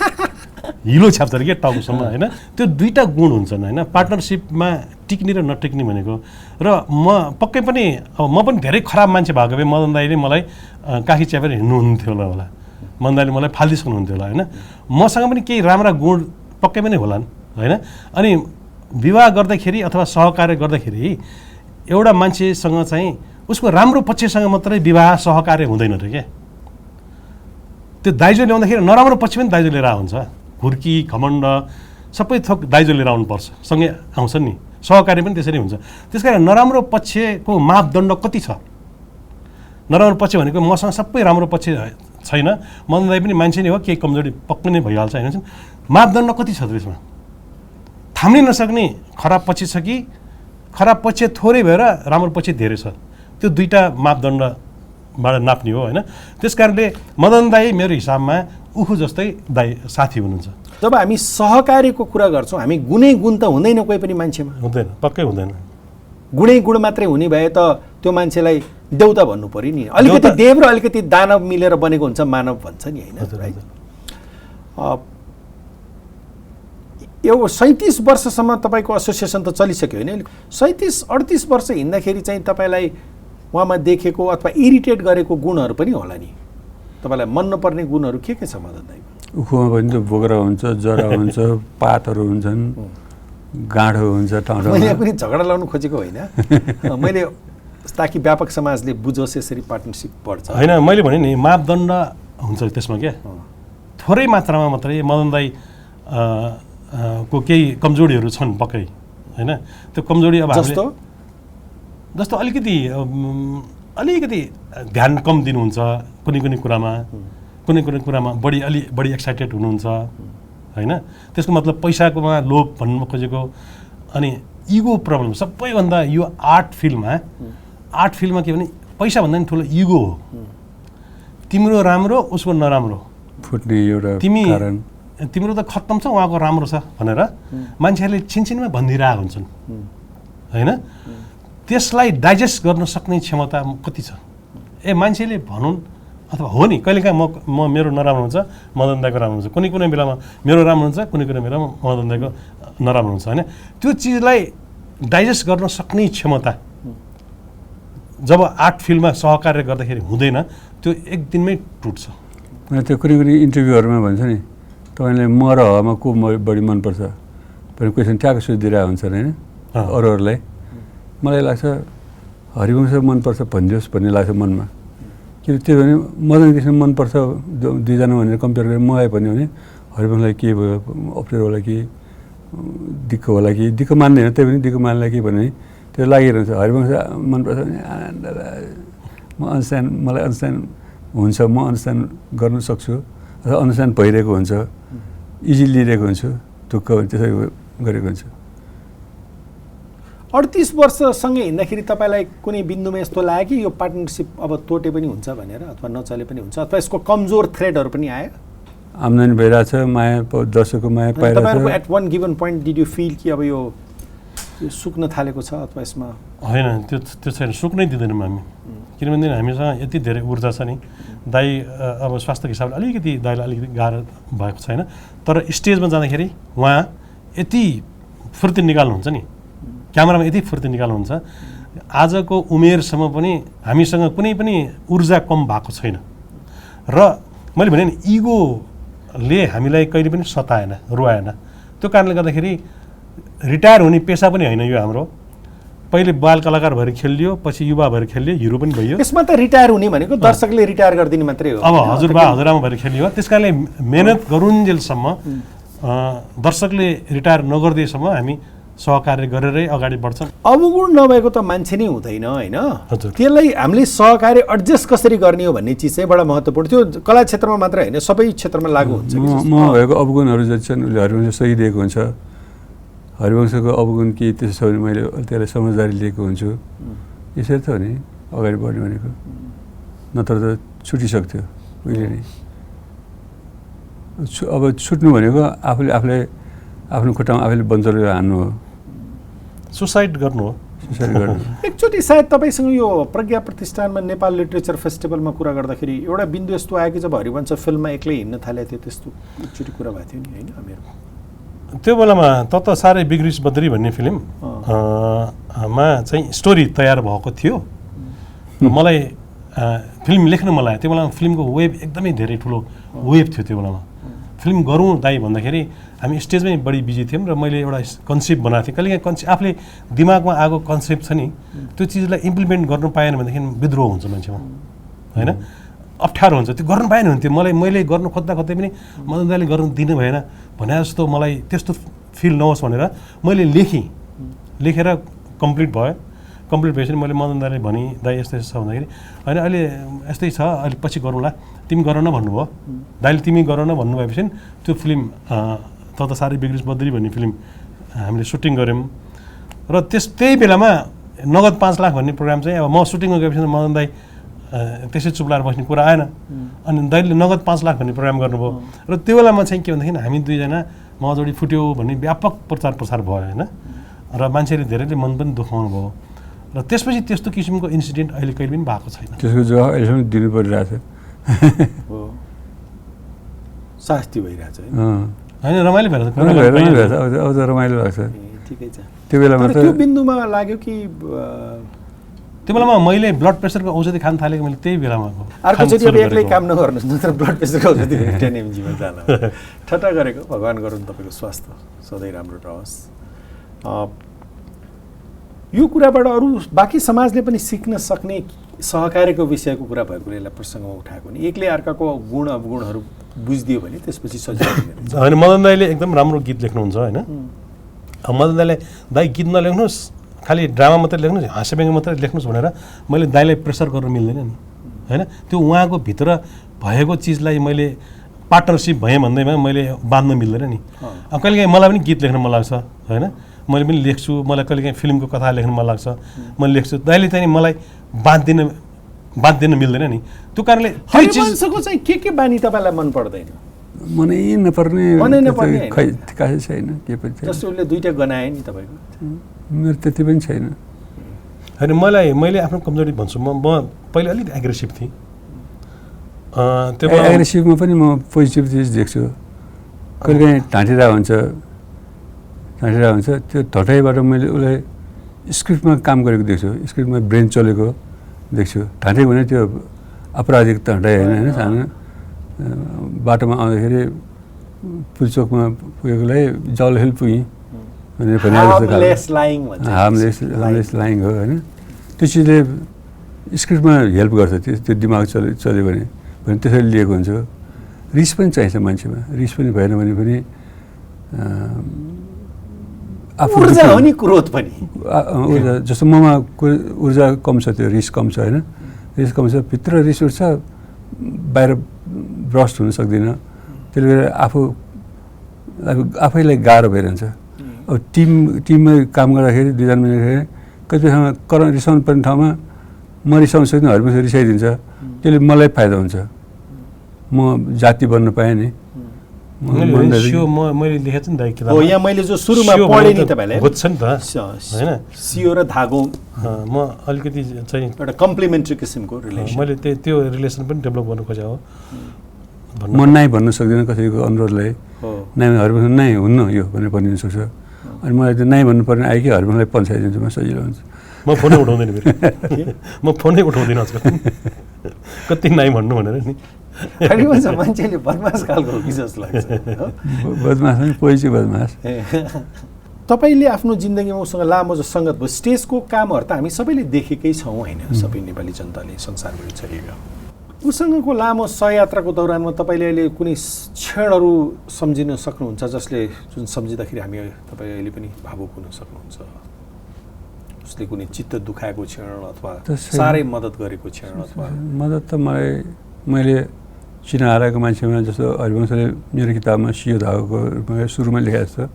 हिलो छ्याप्छ अरे क्या टाउकोसम्म होइन। त्यो दुईवटा गुण हुन्छन् होइन पार्टनरसिपमा टिक्ने र नटिक्ने भनेको। र म पक्कै पनि अब म पनि धेरै खराब मान्छे भएको भए मदन दाइले मलाई काखी च्यापेर हिँड्नुहुन्थ्यो होला, मदन दाइले मलाई फालिदिनुहुन्थ्यो होला होइन। मसँग पनि केही राम्रा गुण पक्कै पनि होलान् होइन। अनि विवाह गर्दाखेरि अथवा सहकार्य गर्दाखेरि एउटा मान्छेसँग चाहिँ उसको राम्रो पक्षसँग मात्रै विवाह सहकार्य हुँदैन र क्या। त्यो दाइजो ल्याउँदाखेरि नराम्रो पक्ष पनि दाइजो लिएर आउँछ, खुर्की घमण्ड सबै थोक दाइजो लिएर आउनुपर्छ, सँगै आउँछ नि। सहकार्य पनि त्यसरी हुन्छ। त्यस कारण नराम्रो पक्षको मापदण्ड कति छ? नराम्रो पक्ष भनेको मसँग सबै राम्रो पक्ष छैन, मदन दाइ पनि मान्छे नै हो, केही कमजोरी पक्कै नै भइहाल्छ होइन। मापदण्ड कति छ त्यसमा? थाम्नै नसक्ने खराब पक्ष छ कि खराब पक्ष थोरै भएर राम्रो पक्ष धेरै छ? त्यो दुईवटा मापदण्डबाट नाप्ने हो होइन। त्यस कारणले मदन दाइ मेरो हिसाबमा उखु जस्तै दाइ साथी हुनुहुन्छ। जब हामी सहकार्यको कुरा गर्छौँ हामी गुणै गुण त हुँदैन कोही पनि मान्छेमा, हुँदैन, पक्कै हुँदैन। गुणै गुण मात्रै हुने भए त त्यो मान्छेलाई देउता भन्नु पर्यो नि। अलिकति देव र अलिकति दानव मिलेर बनेको हुन्छ मानव भन्छ नि होइन। यो 37 वर्षसम्म तपाईँको एसोसिएसन त चलिसक्यो होइन। 37-38 वर्ष हिँड्दाखेरि चाहिँ तपाईँलाई उहाँमा देखेको अथवा इरिटेट गरेको गुणहरू पनि होला नि, तपाईँलाई मन नपर्ने गुणहरू के छ मदन दाइ? उखुमा पनि त बोक्रा हुन्छ, जरा हुन्छ, पातहरू हुन्छन्, गाँठो हुन्छ ठाउँ। मैले पनि झगडा लाउनु खोजेको होइन, मैले ताकि व्यापक समाजले बुझोस् यसरी पार्टनरसिप बढ्छ होइन। मैले भने नि मापदण्ड हुन्छ त्यसमा क्या, थोरै मात्रामा मात्रै मदन दाइ को केही कमजोरीहरू छन् पक्कै होइन। त्यो कमजोरी अब जस्तो अलिकति ध्यान कम दिनुहुन्छ कुनै कुरामा, कुनै कुरामा बढी एक्साइटेड हुनुहुन्छ होइन। त्यसको मतलब पैसाकोमा लोभ भन्नु खोजेको। अनि इगो प्रब्लम सबैभन्दा यो आर्ट फिल्डमा के भने पैसा भन्दा पनि ठुलो इगो हो। तिम्रो राम्रो उसको नराम्रो फुट्ने एउटा कारण, तिम्रो त खत्तम छ उहाँको राम्रो छ भनेर मान्छेहरूले छिनछिनमा भनिदिरहेको हुन्छन् होइन। त्यसलाई डाइजेस्ट गर्न सक्ने क्षमता कति छ? मान्छेले भनुन् अथवा हो नि, कहिलेकाहीँ म मेरो नराम्रो हुन्छ, मदन दाइको राम्रो हुन्छ, कुनै बेलामा मेरो राम्रो हुन्छ, कुनै बेलामा मदन दाइको नराम्रो हुन्छ होइन। त्यो चिजलाई डाइजेस्ट गर्न सक्ने क्षमता जब आर्ट फिल्डमा सहकार्य गर्दाखेरि हुँदैन, त्यो एक दिनमै टुट्छ। त्यो कुनै इन्टरभ्यूहरूमा भन्छ नि तपाईँलाई म र हमा को बढी मनपर्छ भने क्वेसन ट्याग सोधिदिरहेको हुन्छ होइन अरूहरूलाई। मलाई लाग्छ हरिवंश मनपर्छ भनिदियोस् भन्ने लाग्छ मनमा। किन त्यो भने मदन कृष्ण मनपर्छ दुईजना भनेर कम्पेयर गरेर मलाई भन्यो भने हरिवंशलाई के भयो, अप्ठ्यारो होला कि दिक्क होला कि, दिक्क मान्दैन त्यही पनि दिक्क मान्ला कि भन्ने त्यो लागिरहन्छ। हरिवंश मनपर्छ भने मलाई अन्डरस्ट्यान्ड हुन्छ, म अन्डरस्ट्यान्ड गर्न सक्छु अथवा अन्डरस्ट्यान्ड भइरहेको हुन्छ, इजिली लिइरहेको हुन्छु, ढुक्क त्यसरी गरेको हुन्छ। 38 वर्षसँगै हिँड्दाखेरि तपाईँलाई कुनै बिन्दुमा यस्तो लाग्यो कि यो पार्टनरसिप अब तोटे पनि हुन्छ भनेर अथवा नचले पनि हुन्छ अथवा यसको कमजोर थ्रेडहरू पनि आयो? आम्दानी भइरहेछ, माया दर्शकको माया पाइरहेछ। तपाईँहरूको at one given point did you feel कि अब यो सुक्न थालेको छ अथवा यसमा? होइन, त्यो छैन, सुक्नै दिँदैनौँ हामी। किनभने हामीसँग यति धेरै ऊर्जा छ नि। दाइ अब स्वास्थ्यको हिसाबले दाइलाई अलिकति गाह्रो भएको छैन, तर स्टेजमा जाँदाखेरि उहाँ यति फुर्ती निकाल्नुहुन्छ नि, क्यामेरामा यति फुर्ती निकाल्नुहुन्छ, आजको उमेरसम्म पनि हामीसँग कुनै पनि ऊर्जा कम भएको छैन। र मैले भने नि इगोले हामीलाई कहिले पनि सताएन, रुवाएन। त्यो कारणले गर्दाखेरि रिटायर हुने पेसा पनि होइन यो हाम्रो। पहिले बाल कलाकार भएर खेलियो, पछि युवा भएर खेलियो, हिरो पनि भइयो। यसमा त रिटायर हुने भनेको दर्शकले रिटायर गरिदिने मात्रै हो। अब हजुरबा हजुरआमा भएर खेलियो, त्यस कारणले मेहनत गरुन्जेलसम्म दर्शकले रिटायर नगरिदिएसम्म हामी सहकार्य गरेरै अगाडि बढ्छन्। अवगुण नभएको त मान्छे नै हुँदैन होइन। हजुर। त्यसलाई हामीले सहकार्य एडजस्ट कसरी गर्ने हो भन्ने चिज चाहिँ बडा महत्त्वपूर्ण। त्यो कला क्षेत्रमा मात्र होइन, सबै क्षेत्रमा लागु हुन्छ। म भएको अवगुणहरू जति छन् उसले हरिवंश सही दिएको हुन्छ। हरिवंशको अवगुण के त्यसो छ भने मैले त्यसलाई समझदारी लिएको हुन्छु। यसरी त हो नि अगाडि बढ्ने भनेको, नत्र त छुटिसक्थ्यो उहिले नै। अब छुट्नु भनेको आफूले आफ्नो खुट्टामा आफैले बन्चर हान्नु हो, सुसाइड गर्नु हो। सुसाइड गर्नु। एकचोटि सायद तपाईँसँग यो प्रज्ञा प्रतिष्ठानमा नेपाल लिटरेचर फेस्टिभलमा कुरा गर्दाखेरि एउटा बिन्दु यस्तो आयो कि जब हरिवंश फिल्ममा एक्लै हिँड्न थालेको थियो, त्यस्तो एकचोटि कुरा भएको थियो नि होइन मेरो। त्यो बेलामा त साह्रै बिग्रिस बद्री भन्ने फिल्ममा चाहिँ स्टोरी तयार भएको थियो। मलाई फिल्म लेख्न मन लाग्यो। त्यो बेलामा फिल्मको वेब एकदमै धेरै ठुलो वेब थियो। त्यो बेलामा फिल्म गरौँ दाइ भन्दाखेरि हामी स्टेजमै बढी बिजी थियौँ र मैले एउटा कन्सेप्ट बनाएको थिएँ। कहिलेकाहीँ आफूले दिमागमा आएको कन्सेप्ट छ नि, त्यो चिजलाई इम्प्लिमेन्ट गर्नु पाएन भनेदेखि विद्रोह हुन्छ मान्छेमा होइन, अप्ठ्यारो हुन्छ। त्यो गर्नु पाएन भने त्यो मैले गर्नु खोज्दा पनि मदन दाइले गर्नु दिनु भएन भने जस्तो मलाई त्यस्तो फिल नहोस् भनेर मैले लेखेर कम्प्लिट भयो। कम्प्लिट भएपछि मैले मदन दाइले भने दाइ यस्तो छ भन्दाखेरि होइन अहिले यस्तै छ, अहिले पछि गरौँला, तिमी गर न भन्नुभयो। दाइले तिमी गर न भन्नुभएपछि त्यो फिल्म त साह्रै बिग्रिस बद्री भन्ने फिल्म हामीले सुटिङ गऱ्यौँ। र त्यही बेलामा नगद 5 लाख भन्ने प्रोग्राम चाहिँ अब म सुटिङमा गएपछि मदन दाइ त्यसै चुप्लाएर बस्ने कुरा आएन। अनि दाइले नगद 5 लाख भन्ने प्रोग्राम गर्नुभयो। र त्यो बेलामा चाहिँ के भन्दाखेरि हामी दुईजना मजोडी फुट्यो भन्ने व्यापक प्रचार प्रसार भयो होइन। र मान्छेले धेरैले मन पनि दुखाउनु भयो। र त्यसपछि त्यस्तो किसिमको इन्सिडेन्ट अहिले कहिले पनि भएको छैन। त्यसको जवाब अहिलेसम्म दिनु परिरहेछ। शास्ति भइरहेछ होइन, रमाइलो भएर अब त रमाइलो लाग्छ। ठिकै छ। त्यो बेलामा त्यो बिन्दुमा लाग्यो कि त्यो बेलामा मैले ब्लड प्रेसरको औषधि खान थालेको मैले त्यही बेलामा। अर्कोचोटि अब एक्लै काम नगर्नुहोस्, नत्र ब्लड प्रेसरको औषधि 10 mg मा जान। ठट्टा गरेको, भगवान् गरून् तपाईँको स्वास्थ्य सधैँ राम्रो रहोस्। यो कुराबाट अरू बाँकी समाजले पनि सिक्न सक्ने सहकार्यको विषयको कुरा भएकोले यसलाई प्रसङ्गमा उठाएको नि। एकले अर्काको गुण अवगुणहरू बुझिदियो भने त्यसपछि सजिलो होइन। मदन दाइले एकदम राम्रो गीत लेख्नुहुन्छ होइन। मदन दाइले दाइ गीत नलेख्नुहोस्, खालि ड्रामा मात्रै लेख्नुहोस्, हाँस्यव्यङ्ग्य मात्रै लेख्नुहोस् भनेर मैले दाइलाई प्रेसर गर्न मिल्दैन नि होइन। त्यो उहाँको भित्र भएको चिजलाई मैले पार्टनरसिप भएँ भन्दैमा मैले बाँध्न मिल्दैन नि। अब कहिलेकाहीँ मलाई पनि गीत लेख्न मन लाग्छ होइन, मैले पनि लेख्छु। मलाई कहिलेकाहीँ फिल्मको कथा लेख्न मन लाग्छ, मैले लेख्छु। दाइले चाहिँ मलाई बाँधिदिन मिल्दैन नि। त्यो कारणले हरिवंशको चाहिँ के बानी तपाईँलाई मन पर्दैन? मनै नपर्ने खै खासै छैन। के पनि छैन। जस्तो उसले 2टा गनाए नि तपाईँको। मेरो त्यति पनि छैन। होइन, मैले आफ्नो कमजोरी भन्छु। म पहिले अलिक एग्रेसिभ थिएँ। त्यो एग्रेसिभमा पनि म पोजिटिभ चिज देख्छु। कहिलेकाहीँ ढाँटिरहेको हुन्छ। त्यो ढटाइबाट मैले उसलाई स्क्रिप्टमा काम गरेको देख्छु, स्क्रिप्टमा ब्रेन चलेको देख्छु। ढाँटेको भने त्यो अपराधिक ढटाइ होइन, सानो बाटोमा आउँदाखेरि पुलचोकमा पुगेकोलाई जल हिल पुगेँ भनेर भने हार्मलेस लाइङ हो होइन। त्यो चिजले स्क्रिप्टमा हेल्प गर्छ। त्यो दिमाग चल्यो भने त्यसरी लिएको हुन्छ। रिस पनि चाहिन्छ मान्छेमा। रिस पनि भएन भने पनि ऊर्जा हो नि, क्रोध पनि। ऊर्जा जस्तो ममा ऊर्जा कम छ, त्यो रिस कम छ होइन। रिस कम छ, भित्र रिस उठ्छ, बाहिर ब्रस्ट हुन सक्दिनँ। त्यसले गर्दा आफैलाई गाह्रो भइरहन्छ। अब टिममा काम गर्दाखेरि 2जना मिलेर कतिपय ठाउँमा रिसाउनु पर्ने ठाउँमा म रिसाउनु सक्दिनँ, हरिवंश रिसाइदिन्छ। त्यसले मलाई फाइदा हुन्छ। म जाति बन्न पाएँ नि। मैले लेखेको छु नि दाइ किताब। हो, यहाँ मैले जो सुरुमा पढेँ नि तपाईँलाई बुझ्छ नि त होइन। सियो र धागो म अलिकति चाहिँ एउटा कम्प्लिमेन्ट्री किसिमको रिलेसन। मैले त्यो रिलेसन पनि डेभलप गर्नु खोजेँ हो। म नाइ भन्न सक्दिनँ कसैको अनुरोधलाई। नाइ हरिवंश नाइ हुन्न यो भनेर भनिदिनु सक्छ। अनि मलाई त्यो नाइ भन्नुपर्ने आयो कि हरिवंशलाई पन्छाइदिन्छु, म सजिलो हुन्छ। म फोनै उठाउँदैन फेरि। म फोनै उठाउँदिनँ आजकल। कति नाइ भन्नु भनेर नि। हरिवंश मान्छेले बदमास खालको हो कि जस्तो लाग्छ। बदमास पनि पोइची बदमास। तपाईँले आफ्नो जिन्दगीमा उसँग लामो जो सङ्गत भयो, स्टेजको कामहरू त हामी सबैले देखेकै छौँ होइन, सबै नेपाली जनताले संसारभरि छरिएका। उसँगको लामो सहयात्राको दौरानमा तपाईँले अहिले कुनै क्षणहरू सम्झिन सक्नुहुन्छ जसले जुन सम्झिँदाखेरि हामी तपाईँ अहिले पनि भावुक हुन सक्नुहुन्छ, उसले कुनै चित्त दुखाएको क्षण अथवा साह्रै मद्दत गरेको क्षण अथवा? मद्दत त मैले चिनाहाराको मान्छेमा जस्तो हरिवंशले मेरो किताबमा सियो धागोको रूपमा सुरुमा लेखेको छ।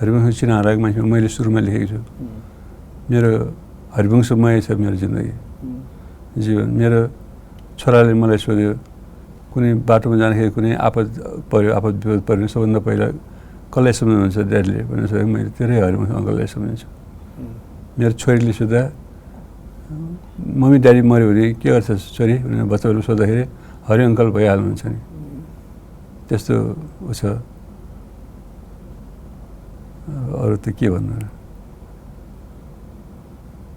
हरिवंश चिनाहाराको मान्छेमा मैले सुरुमा लेखेको छु। मेरो हरिवंशमय छ मेरो जिन्दगी जीवन। मेरो छोराले मलाई सोध्यो कुनै बाटोमा जाँदाखेरि कुनै आपद विपद पऱ्यो सबभन्दा पहिला कसलाई सम्झनुहुन्छ ड्याडीले भनेर सोधेको। मैले तेरै हरिवंश अङ्कललाई सम्झिन्छु। मेरो छोरीले सोद्धा मम्मी ड्याडी मऱ्यो भने के गर्छ छोरी भनेर बच्चाहरू सोद्धाखेरि हरि अङ्कल भइहाल्नुहुन्छ नि। त्यस्तो ऊ छ। अरू त के भन्नु र?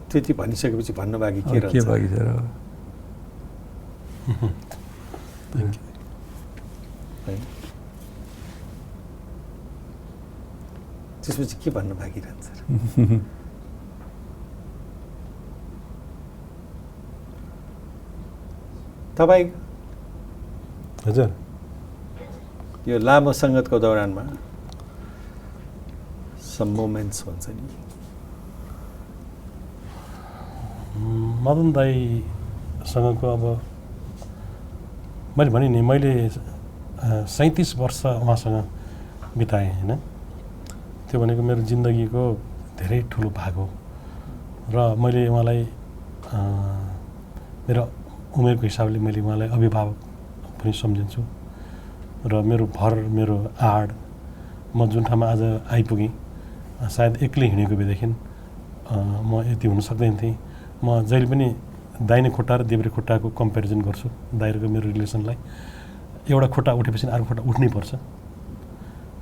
त्यति भनिसकेपछि भन्न बाँकी के के बाँकी छ र? त्यसपछि के भन्न बाँकी रहन्छ? तपाईँ हजुर यो लामो सङ्गतको दौरानमा सम मोमेन्ट्स भन्छ नि, मदन दाईसँगको अब मैले भने नि मैले 37 वर्ष उहाँसँग बिताएँ होइन। त्यो भनेको मेरो जिन्दगीको धेरै ठुलो भाग हो र मैले उहाँलाई मेरो उमेरको हिसाबले मैले उहाँलाई अभिभावक पनि सम्झिन्छु र मेरो भर मेरो आड म जुन ठाउँमा आज आइपुगेँ सायद एक्लै हिँडेको भएदेखि म यति हुन सक्दैन थिएँ। म जहिले पनि दाहिने खुट्टा र देब्रे खुट्टाको कम्पेरिजन गर्छु दाइरको मेरो रिलेसनलाई। एउटा खुट्टा उठेपछि अर्को खुट्टा उठ्नै पर्छ।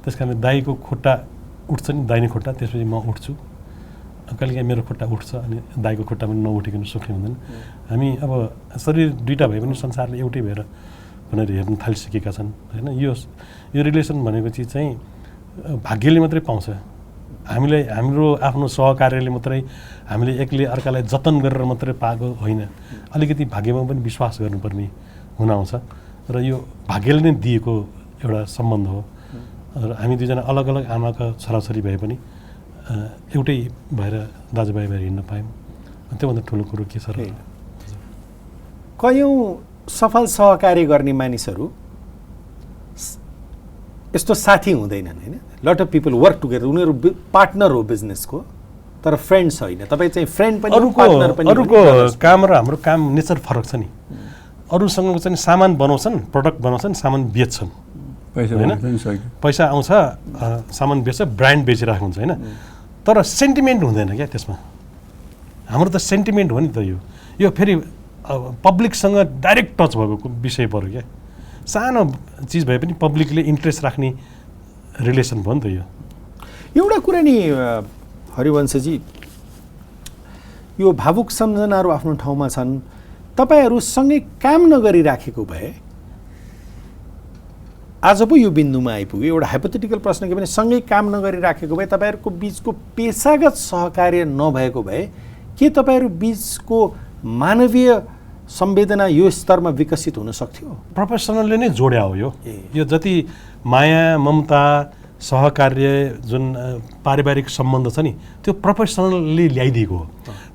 त्यस कारण दाइको खुट्टा उठ्छ नि दाहिने खुट्टा, त्यसपछि म उठ्छु। कहिलेकाहीँ मेरो खुट्टा उठ्छ अनि दाइको खुट्टा पनि नउठिकन सुखी हुँदैन। हामी अब शरीर दुईवटा भए पनि संसारले एउटै भएर भनेर हेर्न थालिसकेका छन् होइन। यो रिलेसन भनेको चिज चाहिँ भाग्यले मात्रै पाउँछ। हाम्रो आफ्नो सहकार्यले मात्रै हामीले एकले अर्कालाई जतन गरेर मात्रै पाएको होइन। अलिकति भाग्यमा पनि विश्वास गर्नुपर्ने हुन आउँछ र यो भाग्यले नै दिएको एउटा सम्बन्ध हो। र हामी दुईजना अलग अलग आमाका छोराछोरी भए पनि एउटै भएर दाजुभाइ भएर हिँड्न पायौँ। त्योभन्दा ठुलो कुरो के छ र? कयौँ सफल सहकार्य गर्ने मानिसहरू यस्तो साथी हुँदैनन् होइन। Lot of people work together, उनीहरू पार्टनर हो बिजनेसको तर फ्रेन्ड्स होइन। तपाईँ चाहिँ फ्रेन्ड पनि पार्टनर पनि। अरूको काम र हाम्रो काम नेचर फरक छ नि। अरूसँग चाहिँ सामान बनाउँछन्, प्रडक्ट बनाउँछन्, सामान बेच्छन् होइन। पैसा आउँछ सामान बेच्छ, ब्रान्ड बेचिरहेको हुन्छ होइन। तर सेन्टिमेन्ट हुँदैन क्या त्यसमा। हाम्रो त सेन्टिमेन्ट हो नि त। यो फेरि पब्लिकसँग डाइरेक्ट टच भएको विषय पऱ्यो क्या। सानो चिज भए पनि पब्लिकले इन्ट्रेस्ट राख्ने रिलेसन भयो नि त यो। एउटा कुरा नि हरिवंशजी, यो भावुक सम्झनाहरू आफ्नो ठाउँमा छन्। तपाईँहरू सँगै काम नगरिराखेको भए आज पो यो बिन्दुमा आइपुग्यो। एउटा हाइपोथेटिकल प्रश्न के भने सँगै काम नगरिराखेको भए तपाईँहरूको बिचको पेसागत सहकार्य नभएको भए के तपाईँहरू बिचको मानवीय संवेदना यो स्तरमा विकसित हुन सक्थ्यो? प्रोफेसनलले नै जोड्या हो यो जति माया ममता सहकार्य जुन पारिवारिक सम्बन्ध छ नि त्यो प्रोफेसनलले ल्याइदिएको हो।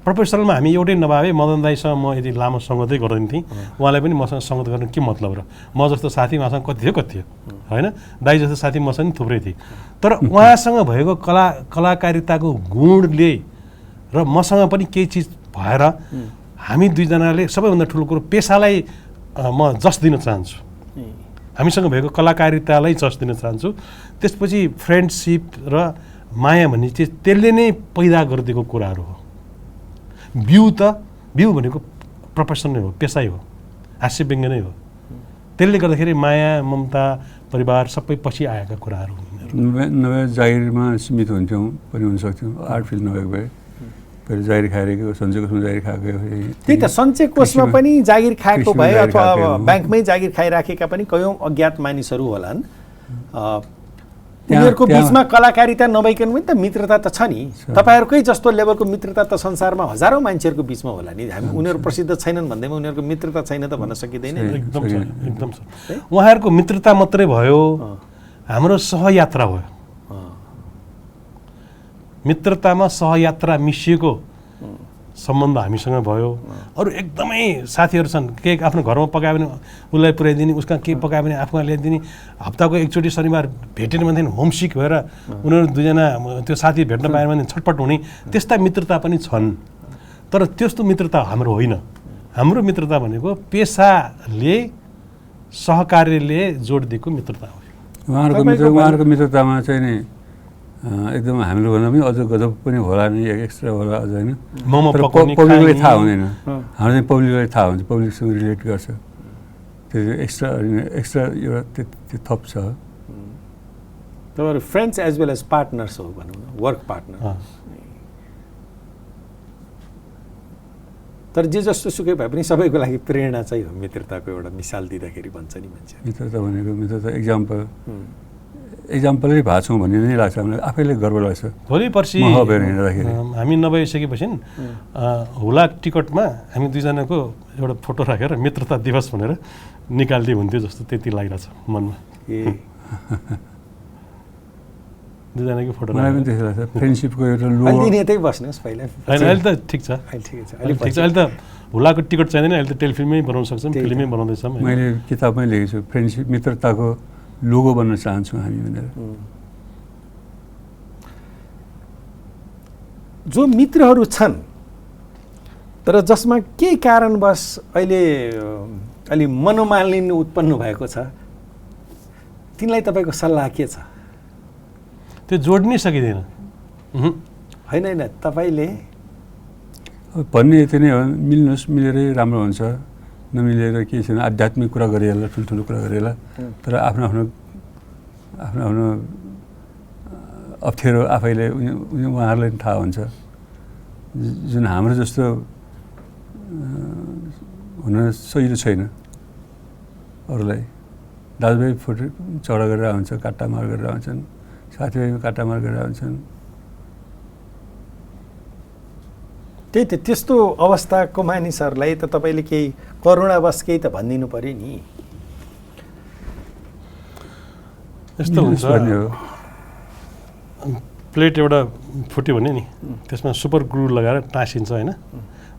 प्रोफेसनलमा हामी एउटै नभए मदन दाईसँग म यदि लामो सङ्गतै गर्दैन थिएँ, उहाँलाई पनि मसँग सङ्गत गर्न के मतलब र? म जस्तो साथी उहाँसँग कति थियो होइन। दाई जस्तो साथी मसँग नि थुप्रै थिए। तर उहाँसँग भएको कलाकारिताको गुणले र मसँग पनि केही चिज भएर हामी दुईजनाले सबैभन्दा ठुलो कुरो पेसालाई म जस दिन चाहन्छु। हामीसँग भएको कलाकारितालाई जस दिन चाहन्छु। त्यसपछि फ्रेन्डसिप र माया भन्ने चिज त्यसले नै पैदा गरिदिएको कुराहरू हो। बिउ भनेको प्रोफेसन नै हो, पेसै हो, हास्य व्यङ्ग्य नै हो। त्यसले गर्दाखेरि माया ममता परिवार सबै पछि आएका कुराहरू नभए जागिरमा सीमित हुन्थ्यौँ पनि हुनसक्थ्यौँ। आर्ट फिल्ड नभएको भए पहिले जागिर खाइरहेको सञ्चय कोषमा जागिर खाएको। त्यही त सञ्चय कोषमा पनि जागिर खाएको भए अथवा ब्याङ्कमै जागिर खाइराखेका पनि कयौँ अज्ञात मानिसहरू होलान्। उनीहरूको बिचमा कलाकारिता नभइकन पनि त मित्रता त छ नि। तपाईँहरूकै जस्तो लेभलको मित्रता त संसारमा हजारौँ मान्छेहरूको बिचमा होला नि। हामी उनीहरू प्रसिद्ध छैनन् भन्दैमा उनीहरूको मित्रता छैन त भन्न सकिँदैन। एकदम छ, एकदम छ। उहाँहरूको मित्रता मात्रै भयो, हाम्रो सहयात्रा भयो। मित्रतामा सहयात्रा मिसिएको सम्बन्ध हामीसँग भयो। अरू एकदमै साथीहरू छन्, केही आफ्नो घरमा पकायो भने उसलाई पुर्याइदिने, उसका केही पकायो भने आफूमा ल्याइदिने। हप्ताको एकचोटि शनिबार भेटेन भनेदेखि होमसिक भएर उनीहरू दुईजना त्यो साथी भेट्न पाएन भने छटपट हुने, त्यस्ता मित्रता पनि छन्। तर त्यस्तो मित्रता हाम्रो होइन। हाम्रो मित्रता भनेको पेसाले सहकार्यले जोड दिएको मित्रता हो। उहाँहरूको मित्रतामा चाहिँ नि एकदम हाम्रो भन्दा पनि अझ गजब पनि होला नि, एक्स्ट्रा होला अझ होइन। पब्लिकलाई थाहा हुँदैन, हाम्रो चाहिँ पब्लिकलाई थाहा हुन्छ, पब्लिकसँग रिलेट गर्छ। त्यो एक्स्ट्रा एउटा त्यो थप छ। तपाईँहरू friends as well as partners हो भनौँ न, वर्क पार्टनर। तर जे जस्तो सुकै भए पनि सबैको लागि प्रेरणा चाहिँ हो मित्रताको एउटा मिसाल दिँदाखेरि भन्छ नि मान्छे। मित्रता भनेको मित्रता एक्जाम्पलै भएको छौँ भन्ने नै लाग्छ हामीलाई, आफैले गर्व लाग्छ। भोलि पर्सि हामी नभइसकेपछि हुलाक टिकटमा हामी दुईजनाको एउटा फोटो राखेर मित्रता दिवस भनेर निकालिदिए हुन्थ्यो जस्तो त्यति लागिरहेछ मनमा। दुईजनाको फोटो मलाई पनि त्यस्तो लाग्छ। फ्रेन्डसिपको एउटा त्यही बस्नुहोस् पहिला। अहिले त ठिक छ, अहिले त हुलाको टिकट चाहिँदैन, अहिले त टेलिफिल्ममै बनाउन सक्छौँ, फिल्ममै बनाउँदैछौँ। मैले किताबमै लेखेको छु, फ्रेन्डसिप मित्रताको लोगो बन्न चाहन्छु हामी भनेर। जो मित्रहरू छन् तर जसमा केही कारणवश अहिले अलि मनोमालिन्य उत्पन्न भएको छ, तिनलाई तपाईँको सल्लाह के छ? त्यो जोड्नै सकिँदैन। होइन होइन, तपाईँले भन्ने यति नै हो, मिल्नुहोस्, मिलेरै राम्रो हुन्छ। नमिलेर केही छैन, आध्यात्मिक कुरा गरिएला, ठुल्ठुलो कुरा गरिएला। तर आफ्नो आफ्नो अप्ठ्यारो आफैले उहाँहरूलाई पनि थाहा हुन्छ। जुन हाम्रो जस्तो हुन सजिलो छैन अरूलाई। दाजुभाइ फोटो चढा गरेर हुन्छ, काट्टामार गरेर हुन्छन्, साथीभाइ काट्टामार गरेर हुन्छन्। त्यही त, त्यस्तो अवस्थाको मानिसहरूलाई त तपाईँले केही करुणावश केही त भनिदिनु पऱ्यो नि। यस्तो हुन्छ, प्लेट एउटा फुट्यो भने नि त्यसमा सुपर ग्लु लगाएर टाँसिन्छ होइन,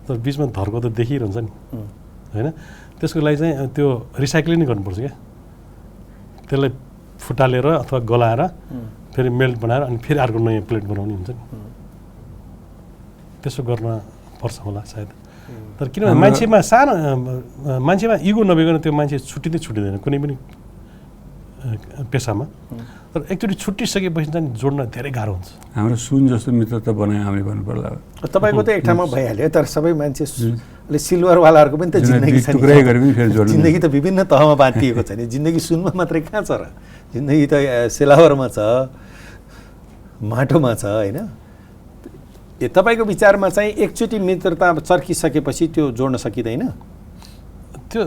तर बिचमा धर्को त देखिरहन्छ नि होइन। त्यसको लागि चाहिँ त्यो रिसाइक्लिङ नै गर्नुपर्छ क्या। त्यसलाई फुटालेर अथवा गलाएर फेरि मेल्ट बनाएर अनि फेरि अर्को नयाँ प्लेट बनाउने हुन्छ नि। त्यसो गर्न पर्छ होला सायद। तर किनभने मान्छेमा इगो नभइकन त्यो मान्छे छुट्टिँदैन कुनै पनि पेसामा। तर एकचोटि छुट्टिसकेपछि चाहिँ जोड्न धेरै गाह्रो हुन्छ। हाम्रो सुन जस्तो मित्रता बनायो हामीले भन्नु पर्ला। तपाईँको त एक ठाउँमा भइहाल्यो, तर सबै मान्छे सिल्भरवालाहरूको पनि त जिन्दगी छ नि। जिन्दगी त विभिन्न तहमा बाँधिएको छ नि। जिन्दगी सुनमा मात्रै कहाँ छ र? जिन्दगी त सिल्भरमा छ, माटोमा छ होइन। तपाईँको विचारमा चाहिँ एकचोटि मित्रता चर्किसकेपछि त्यो जोड्न सकिँदैन? त्यो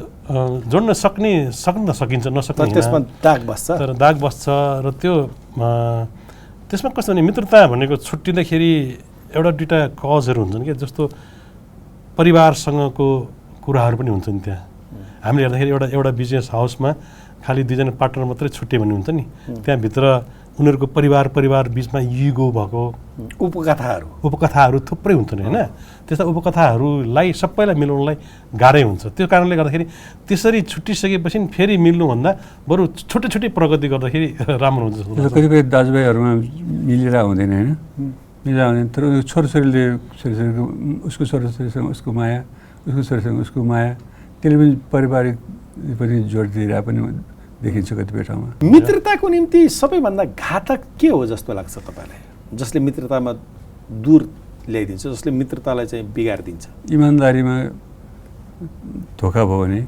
जोड्न सकिन्छ, नसक्ने त्यसमा दाग बस्छ। तर दाग बस्छ र त्यो त्यसमा कस्तो भने मित्रता भनेको छुट्टिँदाखेरि एउटा दुईवटा कजहरू हुन्छन् क्या। जस्तो परिवारसँगको कुराहरू पनि हुन्छन् त्यहाँ। हामीले हेर्दाखेरि एउटा बिजनेस हाउसमा खालि दुईजना पार्टनर मात्रै छुट्टियो भन्ने हुन्छ नि, त्यहाँभित्र उनीहरूको परिवार बिचमा युगो भएको उपकथाहरू थुप्रै हुन्छन् होइन। त्यस्ता उपकथाहरूलाई सबैलाई मिलाउनलाई गाह्रै हुन्छ। त्यो कारणले गर्दाखेरि त्यसरी छुट्टिसकेपछि फेरि मिल्नुभन्दा बरु छुट्टै प्रगति गर्दाखेरि राम्रो हुन्छ। कतिपय दाजुभाइहरूमा मिलेर हुँदैन होइन, मिलेर हुँदैन। तर छोराछोरीले उसको छोराछोरीसँग उसको माया, उसको छोरीसँग उसको माया, त्यसले पनि पारिवारिक पनि जोड दिइरहेको पनि देखिन्छ कतिपय ठाउँमा। मित्रताको निम्ति सबैभन्दा घातक के हो जस्तो लाग्छ तपाईँलाई? जसले मित्रतामा दूर ल्याइदिन्छ, जसले मित्रतालाई चाहिँ बिगारिदिन्छ? इमान्दारीमा धोका भयो भने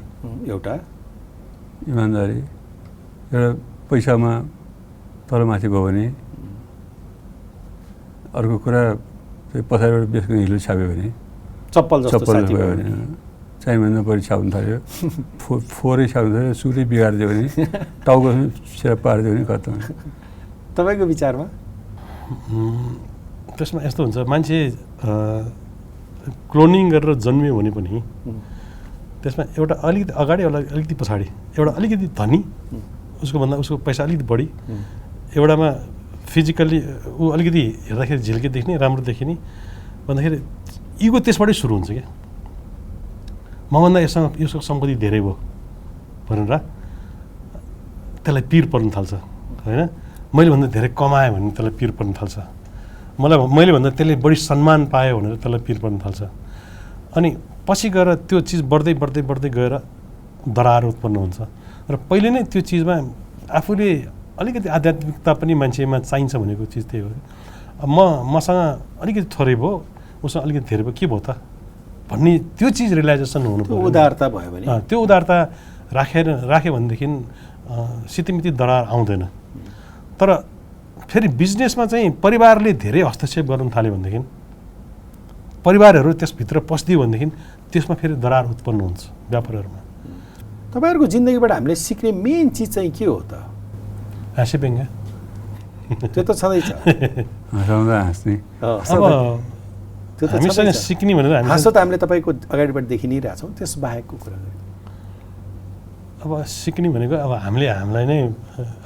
एउटा इमान्दारी, एउटा पैसामा तलमाथि भयो भने, अर्को कुरा पछाडिबाट बेसको हिलो छाप्यो भने, चप्पल भयो भने, चाहिँभन्दा बढी छाप्नु थाल्यो, फोहोरै छाप्नु थाल्यो, सुरै बिगारिदियो भने, टाउको सेरा पारिदियो भने खत्तम। तपाईँको विचारमा? त्यसमा यस्तो हुन्छ, मान्छे क्लोनिङ गरेर जन्मियो भने पनि त्यसमा एउटा अलिकति अगाडि अलिकति पछाडि एउटा अलिकति धनी उसको पैसा अलिकति बढी, एउटामा फिजिकल्ली ऊ अलिकति हेर्दाखेरि झिल्के देख्ने, राम्रो देखिने भन्दाखेरि इगो त्यसबाटै सुरु हुन्छ क्या। मभन्दा यसको सम्पत्ति धेरै भयो भनेर त्यसलाई पिर पर्न थाल्छ होइन। मैले भन्दा धेरै कमाएँ भने त्यसलाई पिर पर्न थाल्छ, मैले भन्दा त्यसले बढी सम्मान पायो भनेर त्यसलाई पिर पर्न थाल्छ। अनि पछि गएर त्यो चिज बढ्दै बढ्दै बढ्दै गएर दरार उत्पन्न हुन्छ। र पहिले नै त्यो चिजमा आफूले अलिकति आध्यात्मिकता पनि मान्छेमा चाहिन्छ भनेको चिज त्यही हो। मसँग अलिकति थोरै भयो, उसँग अलिकति धेरै भयो, के भयो त भन्ने त्यो चिज रियलाइजेसन हुनु पर्यो। उदारता भयो भने त्यो उदारता राख्यो भनेदेखि सितिमिति दरार आउँदैन। तर फेरि बिजनेसमा चाहिँ परिवारले धेरै हस्तक्षेप गर्न थाल्यो भनेदेखि, परिवारहरू त्यसभित्र पस्दियो भनेदेखि त्यसमा फेरि दरार उत्पन्न हुन्छ व्यापारहरूमा। तपाईँहरूको जिन्दगीबाट हामीले सिक्ने मेन चिज चाहिँ के हो त? हाँसीबेङ्गा त्यो त छँदैछ। हँसाउँदा हाँस्ने। अब हामीसँग सिक्ने भनेर हाँसो त हामीले तपाईँको अगाडिबाट देखि नै रहेछौँ, त्यस बाहेकको कुरा गऱ्यौँ। अब सिक्ने भनेको अब हामीलाई नै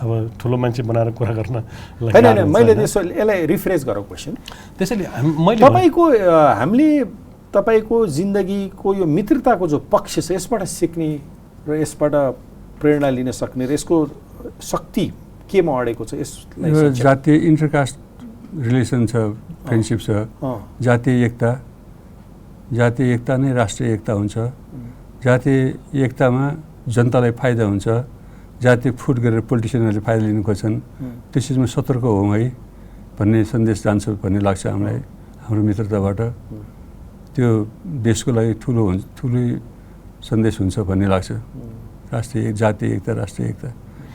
अब ठुलो मान्छे बनाएर कुरा गर्न होइन, मैले यसलाई रिफ्रेस गरौँ क्वेसन। त्यसैले मैले हामीले तपाईँको जिन्दगीको यो मित्रताको जो पक्ष छ यसबाट सिक्ने र यसबाट प्रेरणा लिन सक्ने र यसको शक्ति केमा अडेको छ? यसलाई जातीय इन्टरकास्ट रिलेसन छ, फ्रेन्डसिप छ, जातीय एकता नै राष्ट्रिय एकता हुन्छ। जातीय एकतामा जनतालाई फाइदा हुन्छ, जातीय फुट गरेर पोलिटिसियनहरूले फाइदा लिनु खोज्छन्, त्यो चिजमा सतर्क हौँ है भन्ने सन्देश जान्छ भन्ने लाग्छ हामीलाई हाम्रो मित्रताबाट। त्यो देशको लागि ठुलै सन्देश हुन्छ भन्ने लाग्छ। जातीय एकता, राष्ट्रिय एकता,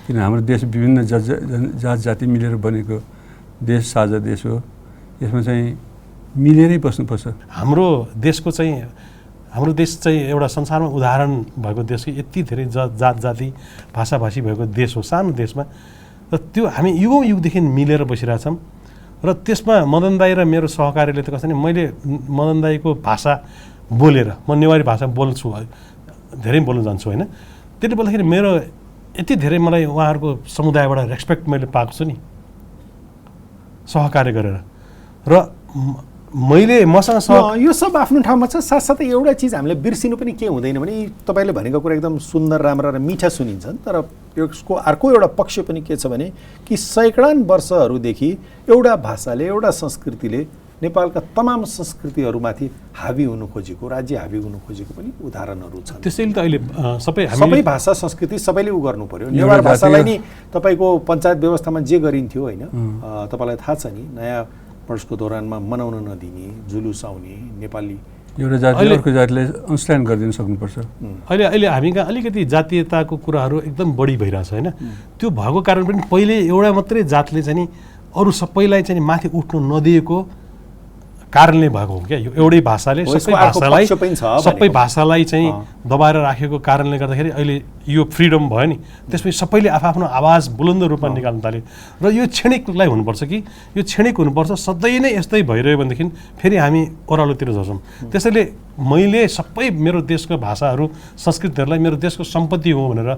किन हाम्रो देश विभिन्न जात जाति मिलेर बनेको देश, साझा देश हो। यसमा चाहिँ मिलेरै बस्नुपर्छ। हाम्रो देश चाहिँ एउटा संसारमा उदाहरण भएको देश कि यति धेरै जात जाति भाषाभाषी भएको देश हो, सानो देशमा। र त्यो हामी युगौँ युगदेखि मिलेर बसिरहेछौँ। र त्यसमा मदन दाई र मेरो सहकारीले त कसरी मैले मदन दाईको भाषा बोलेर, म नेवारी भाषा बोल्छु, धेरै बोल्न जान्छु होइन, त्यसले बोल्दाखेरि मेरो यति धेरै मलाई उहाँहरूको समुदायबाट रेस्पेक्ट मैले पाएको छु नि सहकार्य गरेर। र मैले मसँग यो सब आफ्नो ठाउँमा छ। साथसाथै एउटा चिज हामीले बिर्सिनु पनि के हुँदैन भने तपाईँले भनेको कुरा एकदम सुन्दर, राम्रा र मिठा सुनिन्छन्, तर यसको अर्को एउटा पक्ष पनि के छ भने कि सैकडान वर्षहरूदेखि एउटा भाषाले, एउटा संस्कृतिले नेपालका तमाम संस्कृतिहरूमाथि हावी हुनु खोजेको, राज्य हावी हुनु खोजेको पनि उदाहरणहरू छन्। त्यसैले त अहिले सबै भाषा संस्कृति सबैले उ गर्नु पर्यो। नेवार भाषालाई नि तपाईँको पञ्चायत व्यवस्थामा जे गरिन्थ्यो होइन, तपाईँलाई थाहा छ नि, नयाँ वर्षको दौरानमा मनाउन नदिने, जुलुस आउने, नेपाली एउटा जाति अर्को जातिले अन्डरस्ट्यान्ड गरिदिन सक्नुपर्छ। अहिले हामी कहाँ अलिकति जातीयताको कुराहरू एकदम बढी भइरहेछ होइन। त्यो भएको कारण पनि पहिले एउटा मात्रै जातले चाहिँ नि अरू सबैलाई चाहिँ माथि उठ्नु नदिएको कारणले भएको हो क्या। यो एउटै भाषाले सबै भाषालाई चाहिँ दबाएर राखेको कारणले गर्दाखेरि अहिले यो फ्रिडम भयो नि, त्यसपछि सबैले आफ्नो आवाज बुलन्द रूपमा निकाल्न थाल्यो। र यो क्षणिकलाई हुनुपर्छ कि यो क्षणिक हुनुपर्छ, सधैँ नै यस्तै भइरह्यो भनेदेखि फेरि हामी ओह्रालोतिर झर्छौँ। त्यसैले मैले सबै मेरो देशको भाषाहरू संस्कृतिहरूलाई मेरो देशको सम्पत्ति हो भनेर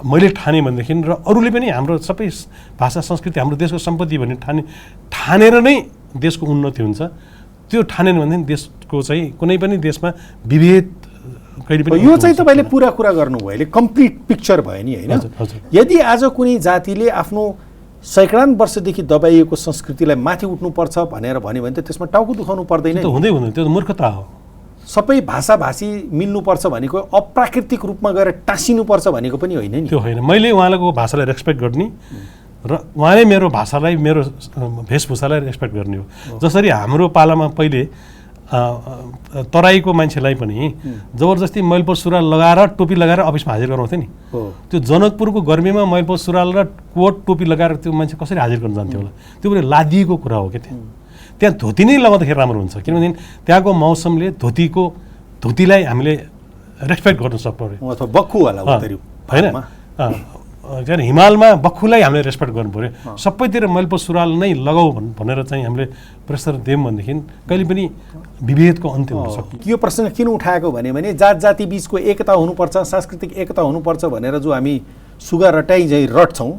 मैले ठाने भनेदेखि र अरूले पनि हाम्रो सबै भाषा संस्कृति हाम्रो देशको सम्पत्ति भन्ने ठानेर नै देशको उन्नति हुन्छ। त्यो ठानेन भनेदेखि देशको चाहिँ कुनै पनि देशमा विभेद कहिले पनि यो चाहिँ तपाईँले पुरा कुरा गर्नुभयो, अहिले कम्प्लिट पिक्चर भयो नि होइन। यदि आज कुनै जातिले आफ्नो सैकडान वर्षदेखि दबाइएको संस्कृतिलाई माथि उठ्नुपर्छ भनेर भन्यो भने त त्यसमा टाउको दुखाउनु पर्दैन। हुँदैन, त्यो त मूर्खता हो। सबै भाषाभाषी मिल्नुपर्छ भनेको अप्राकृतिक रूपमा गएर टाँसिनुपर्छ भनेको पनि होइन नि। त्यो होइन, मैले उहाँको भाषालाई रेस्पेक्ट गर्ने र उहाँले मेरो भाषालाई, मेरो वेशभूषालाई रेस्पेक्ट गर्ने हो। जसरी हाम्रो पालामा पहिले तराईको मान्छेलाई पनि जबरजस्ती मैलपोत सुरुवाल लगाएर टोपी लगाएर अफिसमा हाजिर गराउँथ्यो नि। त्यो जनकपुरको गर्मीमा मैलपोत सुरुवाल र कोट टोपी लगाएर त्यो मान्छे कसरी हाजिर गर्न जान्थ्यो होला? त्यो पनि लादिएको कुरा हो क्या। त्यहाँ धोती नै लगाउँदाखेरि राम्रो हुन्छ, किनभने त्यहाँको मौसमले धोतीलाई हामीले रेस्पेक्ट गर्नु सक्नु अथवा बक्खु होला होइन। के अरे हिमालमा बक्खुलाई हामीले रेस्पेक्ट गर्नु पऱ्यो, सबैतिर मैलपो सुरुवाल नै लगाऊ भनेर चाहिँ हामीले प्रेसर दियौँ भनेदेखि कहिले पनि विभेदको अन्त्य हुन सक्छ। यो प्रसङ्ग किन उठाएको भने जात जाति बिचको एकता हुनुपर्छ, सांस्कृतिक एकता हुनुपर्छ भनेर जो हामी सुगा रटाइ चाहिँ रट्छौँ,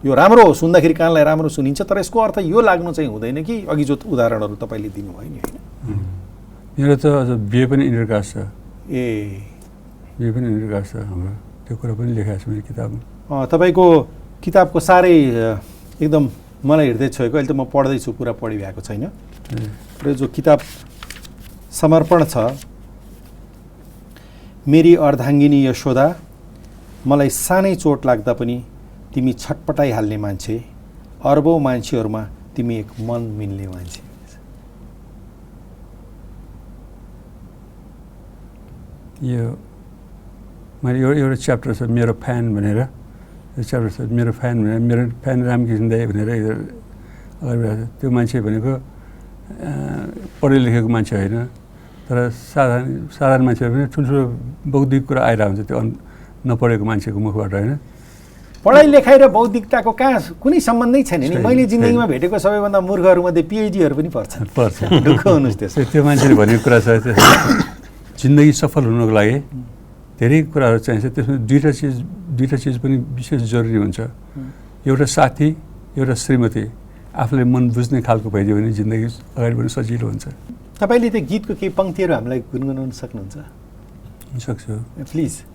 यो राम्रो हो, सुन्दाखेरि कानलाई राम्रो सुनिन्छ, तर यसको अर्थ यो लाग्नु चाहिँ हुँदैन कि अघि जो उदाहरणहरू तपाईँले दिनुभयो नि होइन। मेरो त अझ बिए पनि इन्टरकास्ट छ, बिए पनि इन्टरकास्ट छ हाम्रो, त्यो कुरा पनि लेखाएको छ मेरो किताबमा। तपाईँको किताबको साह्रै एकदम मलाई हृदय छोएको, अहिले त म पढ्दैछु, पुरा पढिरहेको छैन, र जो किताब समर्पण छ, मेरी अर्धाङ्गिनी यशोदा, मलाई सानै चोट लाग्दा पनि तिमी छटपटाइहाल्ने मान्छे, अर्बौँ मान्छेहरूमा तिमी एक मन मिल्ने मान्छे। यो मैले एउटा च्याप्टर छ मेरो फ्यान भनेर, यो च्याप्टर छ मेरो फ्यान भनेर, मेरो फ्यान रामकृष्ण दाई भनेर अगाडि त्यो मान्छे भनेको पढे लेखेको मान्छे होइन, तर साधारण मान्छेहरू पनि ठुल्ठुलो बौद्धिक कुरा आइरहेको हुन्छ त्यो नपढेको मान्छेको मुखबाट होइन। पढाइ लेखाइ र बौद्धिकताको कहाँ कुनै सम्बन्धै छैन नि। मैले जिन्दगीमा भेटेको सबैभन्दा मूर्खहरूमध्ये पिएचडीहरू पनि पर्छ दुःख हुनुहोस् त्यसो। त्यो मान्छेले भनेको कुरा छ, जिन्दगी सफल हुनको लागि धेरै कुराहरू चाहिन्छ, त्यसमा दुईवटा चिज पनि विशेष जरुरी हुन्छ। एउटा साथी, एउटा श्रीमती, आफूले मन बुझ्ने खालको भइदियो भने जिन्दगी अगाडि बढ्नु सजिलो हुन्छ। तपाईँले त्यो गीतको केही पङ्क्तिहरू हामीलाई गुनगुनाउन सक्नुहुन्छ? सक्छु, प्लिज।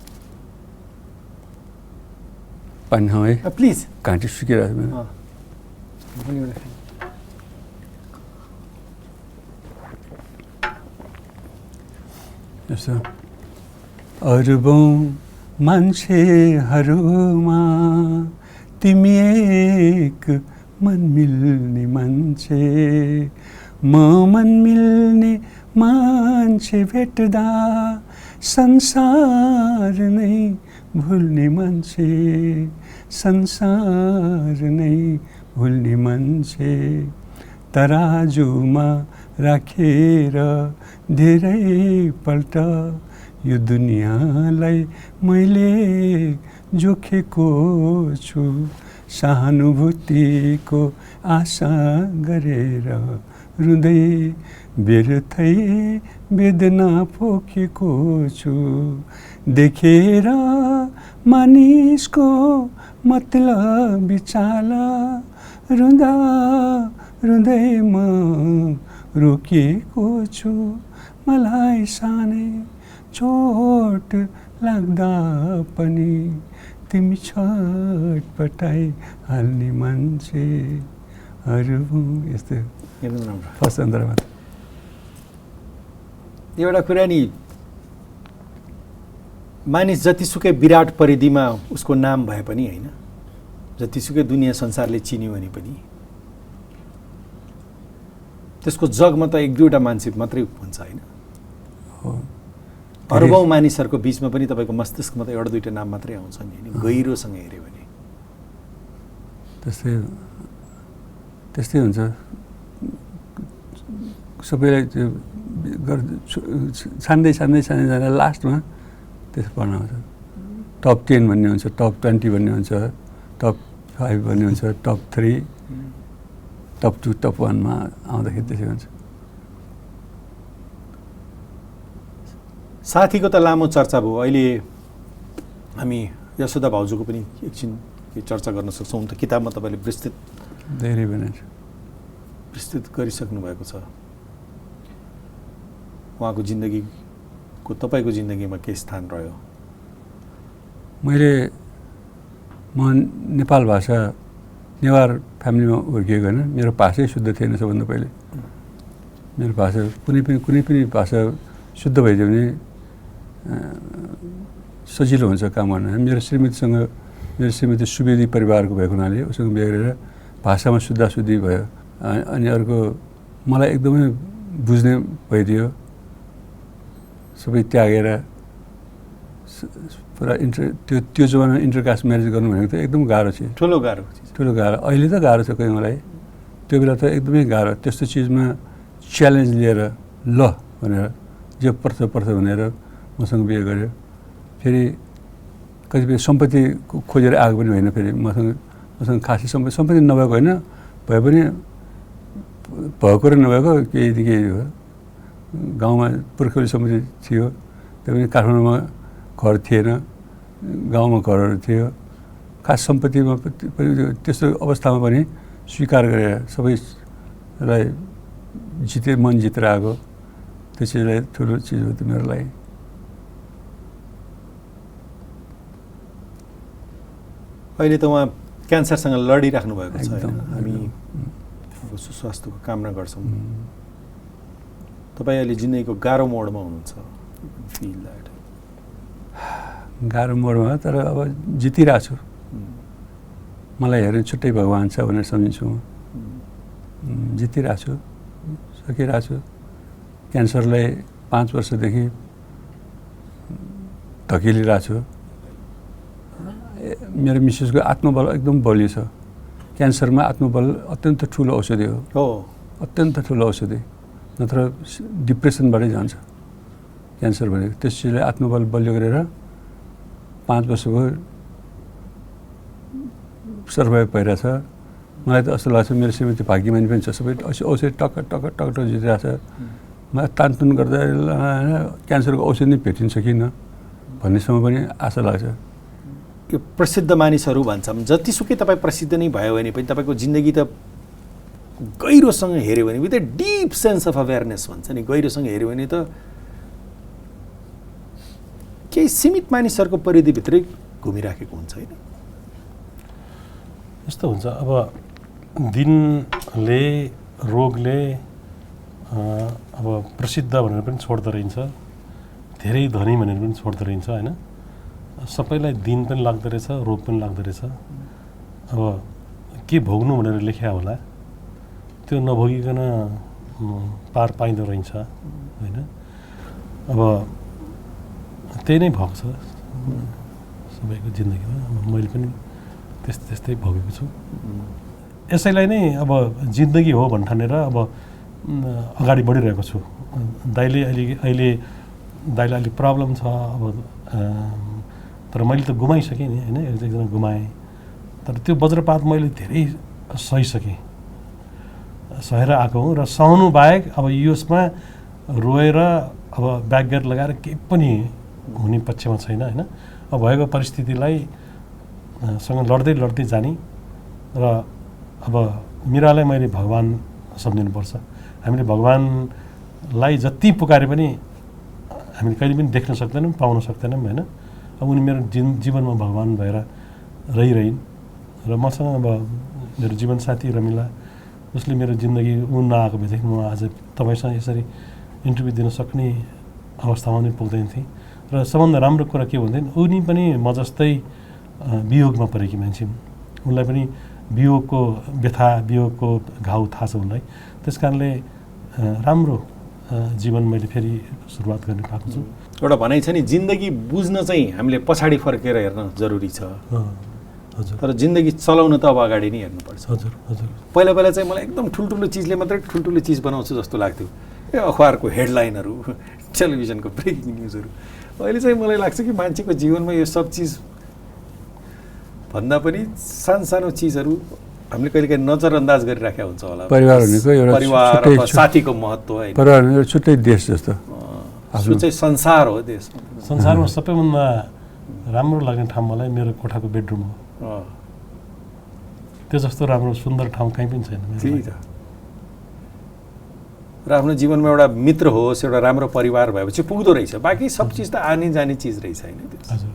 पानी है प्लिज। घाँटी सुकिरहेको छ। अरबौँ मान्छेहरूमा तिमी एक मन मिल्ने मान्छे, म मन मिल्ने मान्छे भेट्दा संसार नै भुल्ने मान्छे, संसार नै भुल्ने मान्छे, तराजुमा राखेर धेरैपल्ट यो दुनियाँलाई मैले जोखेको छु, सहानुभूतिको आशा गरेर रुँदै व्यर्थै वेदना पोखेको छु, देखेर मानिसको मतलबी चाल रुँदा रुँदै म रोकिएको छु, मलाई सानै चोट लाग्दा पनि तिमी छटपटाइ हाल्ने मान्छेहरू। यस्तो फर्स्ट अन्तरमा एउटा कुरा नि, मानिस जतिसुकै विराट परिधिमा उसको नाम भए पनि होइन, जतिसुकै दुनियाँ संसारले चिन्यो भने पनि त्यसको जगमा त एक दुईवटा मान्छे मात्रै हुन्छ होइन। अरबौँ मानिसहरूको बिचमा पनि तपाईँको मस्तिष्कमा त एउटा दुईवटा नाम मात्रै आउँछ नि, गहिरोसँग हेऱ्यो भने त्यस्तै हुन्छ। सबैलाई त्यो छान्दै जाँदा लास्टमा त्यसो पढ्न आउँछ। टप 10 भन्ने हुन्छ, टप 20 भन्ने हुन्छ, टप 5 भन्ने हुन्छ, टप 3, टप 2, टप 1मा आउँदाखेरि त्यसै हुन्छ। साथीको त लामो चर्चा भयो, अहिले हामी यशोदा भाउजूको पनि एकछिन चर्चा गर्न सक्छौँ। त किताबमा तपाईँले विस्तृत धेरै विस्तृत गरिसक्नु भएको छ। उहाँको जिन्दगीको तपाईँको जिन्दगीमा के स्थान रह्यो? म नेपाल भाषा नेवार फ्यामिलीमा हुर्किएको होइन, मेरो भाषै शुद्ध थिएन सबभन्दा पहिले। मेरो भाषा कुनै पनि भाषा शुद्ध भइदियो भने सजिलो हुन्छ काम गर्न। मेरो श्रीमती सुवेदी परिवारको भएको हुनाले उसँग बिहे गरेर भाषामा शुद्धाशुद्धि भयो। अनि अर्को मलाई एकदमै बुझ्ने भइदियो, सबै त्यागेर पुरा त्यो जमानामा इन्टरकास्ट म्यारेज गर्नु भनेको त एकदम गाह्रो थियो, ठुलो गाह्रो। अहिले त गाह्रो छ कोही मलाई, त्यो बेला त एकदमै गाह्रो। त्यस्तो चिजमा च्यालेन्ज लिएर ल भनेर जे पर्छ भनेर मसँग बिहे गर्यो। फेरि कतिपय सम्पत्ति खोजेर आएको पनि होइन। फेरि मसँग खासै सम्पत्ति नभएको होइन, भए पनि भएको र नभएको केही हो। गाउँमा पुर्खौली सम्पत्ति थियो, त्यो पनि काठमाडौँमा घर थिएन, गाउँमा घरहरू थियो। खास सम्पत्तिमा त्यस्तो अवस्थामा पनि स्वीकार गरेर सबैलाई मन जितेर आएको, त्यो चिजलाई ठुलो चिज हो त्यो मेरो लागि। अहिले त उहाँ क्यान्सरसँग लडिराख्नु भएको छ। हामी सुस्वास्थ्यको कामना गर्छौँ। तपाईँ अहिले जिन्दगीको गाह्रो मोडमा हुनुहुन्छ। फिल द्याट गाह्रो मोडमा, तर अब जितिरहेको छु। मलाई हेर्ने छुट्टै भगवान् छ भनेर सम्झिन्छु म। जितिरहेको छु, सकिरहेको छु। क्यान्सरलाई 5 वर्षदेखि धकेलिरहेको छु। मेरो मिसेसको आत्मबल एकदम बलियो छ। क्यान्सरमा आत्मबल अत्यन्त ठुलो औषधि हो, अत्यन्त ठुलो औषधि, नत्र डिप्रेसनबाटै जान्छ क्यान्सर भनेको। त्यस चिजले आत्मबल बलियो गरेर 5 वर्ष भयो सर्भाइभ भइरहेछ। मलाई त जस्तो लाग्छ मेरो श्रीमती भाग्यमानी पनि छ, सबै औषधि टक जितिरहेछ। मलाई तानतुन गर्दा क्यान्सरको औषधि नै भेटिन्छ किन भन्नेसम्म पनि आशा लाग्छ। यो प्रसिद्ध मानिसहरू भन्छन् जतिसुकै तपाईँ प्रसिद्ध नै भयो भने पनि तपाईँको जिन्दगी त गहिरोसँग हेऱ्यो भने, with a deep sense of awareness भन्छ नि, गहिरोसँग हेऱ्यो भने त केही सीमित मानिसहरूको परिधिभित्रै घुमिराखेको हुन्छ होइन। यस्तो हुन्छ अब दिनले रोगले अब प्रसिद्ध भनेर पनि छोड्दो रहेछ, धेरै धनी भनेर पनि छोड्दो रहेछ होइन। सबैलाई दिन पनि लाग्दो रहेछ, रोग पनि लाग्दो रहेछ। अब के भोग्नु भनेर लेख्या होला, त्यो नभोगिकन पार पाइँदो रहेछ होइन। अब त्यही नै भएको छ सबैको जिन्दगीमा। अब मैले पनि त्यस्तै भोगेको छु। यसैलाई नै अब जिन्दगी हो भन्ठानेर अब अगाडि बढिरहेको छु। दाइले अहिले दाइलाई अलिक प्रब्लम छ अब, तर मैले त गुमाइसकेँ नि होइन, एकजना गुमाएँ। तर त्यो वज्रपात मैले धेरै सहिसकेँ, सहेर आएको हुँ। र सहनु बाहेक अब यसमा रोएर अब ब्याकग्यार लगाएर केही पनि हुने पक्षमा छैन होइन। अब भएको परिस्थितिलाई सँग लड्दै जाने र अब मिरालाई मैले भगवान् सम्झिनुपर्छ। हामीले भगवान्लाई जति पुकारे पनि हामीले कहिले पनि देख्न सक्दैनौँ, पाउन सक्दैनौँ होइन। अब उनी मेरो जीवनमा भगवान् भएर रहिरहन् र मसँग अब मेरो जीवनसाथी रमिला, उसले मेरो जिन्दगी नआएको भएदेखि म आज तपाईँसँग यसरी इन्टरभ्यू दिन सक्ने अवस्थामा पनि पुग्दैन थिएँ। र सबभन्दा राम्रो कुरा के भन्दैन, उनी पनि म जस्तै वियोगमा परेकी मान्छे, उनलाई पनि वियोगको व्यथा, वियोगको घाउ थाहा छ उनलाई। त्यस कारणले राम्रो जीवन मैले फेरि सुरुवात गर्न पाएको छु। एउटा भनाइ छ नि, जिन्दगी बुझ्न चाहिँ हामीले पछाडि फर्केर हेर्न जरुरी छ, हजुर। तर जिन्दगी चलाउन त अब अगाडि नै हेर्नुपर्छ। हजुर हजुर। पहिला चाहिँ मलाई एकदम ठुल्ठुलो चिजले मात्रै ठुल्ठुलो चिज बनाउँछु जस्तो लाग्थ्यो, अखबारको हेडलाइनहरू, टेलिभिजनको ब्रेकिङ न्युजहरू। अहिले चाहिँ मलाई लाग्छ कि मान्छेको जीवनमा यो सब चिज भन्दा पनि सानो चिजहरू हामीले कहिलेकाहीँ नजरअन्दाज गरिराखेका हुन्छ होला। परिवार भनेको एउटा परिवार अथवा साथीको महत्त्व होइन, परिवार भनेको छुट्टै देश जस्तो, त्यो चाहिँ संसार हो। देश संसारमा सबैभन्दा राम्रो लाग्ने ठाउँ मलाई मेरो कोठाको बेडरुम हो। त्यो जस्तो राम्रो सुन्दर ठाउँ कहीँ पनि छैन। त्यही त। र आफ्नो जीवनमा एउटा मित्र होस्, एउटा राम्रो परिवार भएपछि पुग्दो रहेछ। बाँकी सब चिज त आने जाने चिज रहेछ होइन। हजुर।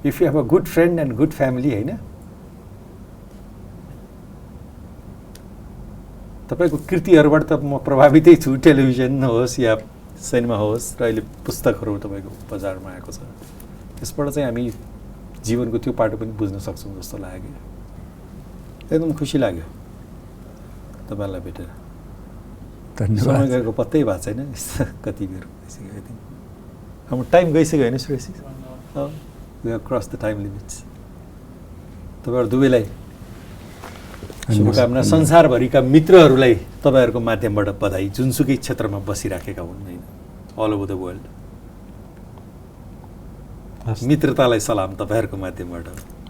If you have a good friend and good family होइन, तपाईँको कृतिहरूबाट त म प्रभावितै छु। टेलिभिजन होस् या सिनेमा होस्, र अहिले पुस्तकहरू तपाईँको बजारमा आएको छ, त्यसबाट चाहिँ हामी जीवनको त्यो पाटो पनि बुझ्न सक्छौँ जस्तो लाग्यो। एकदम खुसी लाग्यो तपाईँलाई भेटेर। समय गएको पत्तै भएको छैन, कति बेर भइसक्यो। हाम्रो टाइम गइसक्यो होइन Suresh? We have cross the time limits. तपाईँहरू दुवैलाई शुभकामना। संसारभरिका मित्रहरूलाई तपाईँहरूको माध्यमबाट बधाई, जुनसुकै क्षेत्रमा बसिराखेका हुन् होइन, अल ओभर द वर्ल्ड। हस्। मित्रतालाई सलाम तपाईँहरूको माध्यमबाट।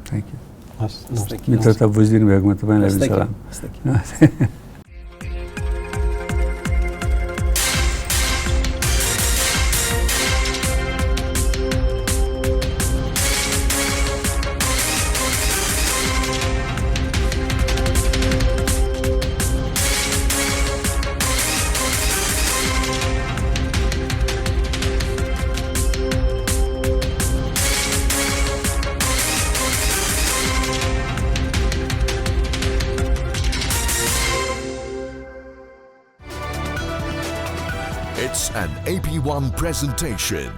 Thank you. हस्, नमस्ते। मित्रता बुझिदिनु भएकोमा तपाईँलाई पनि सलाम। It's an AP1 presentation.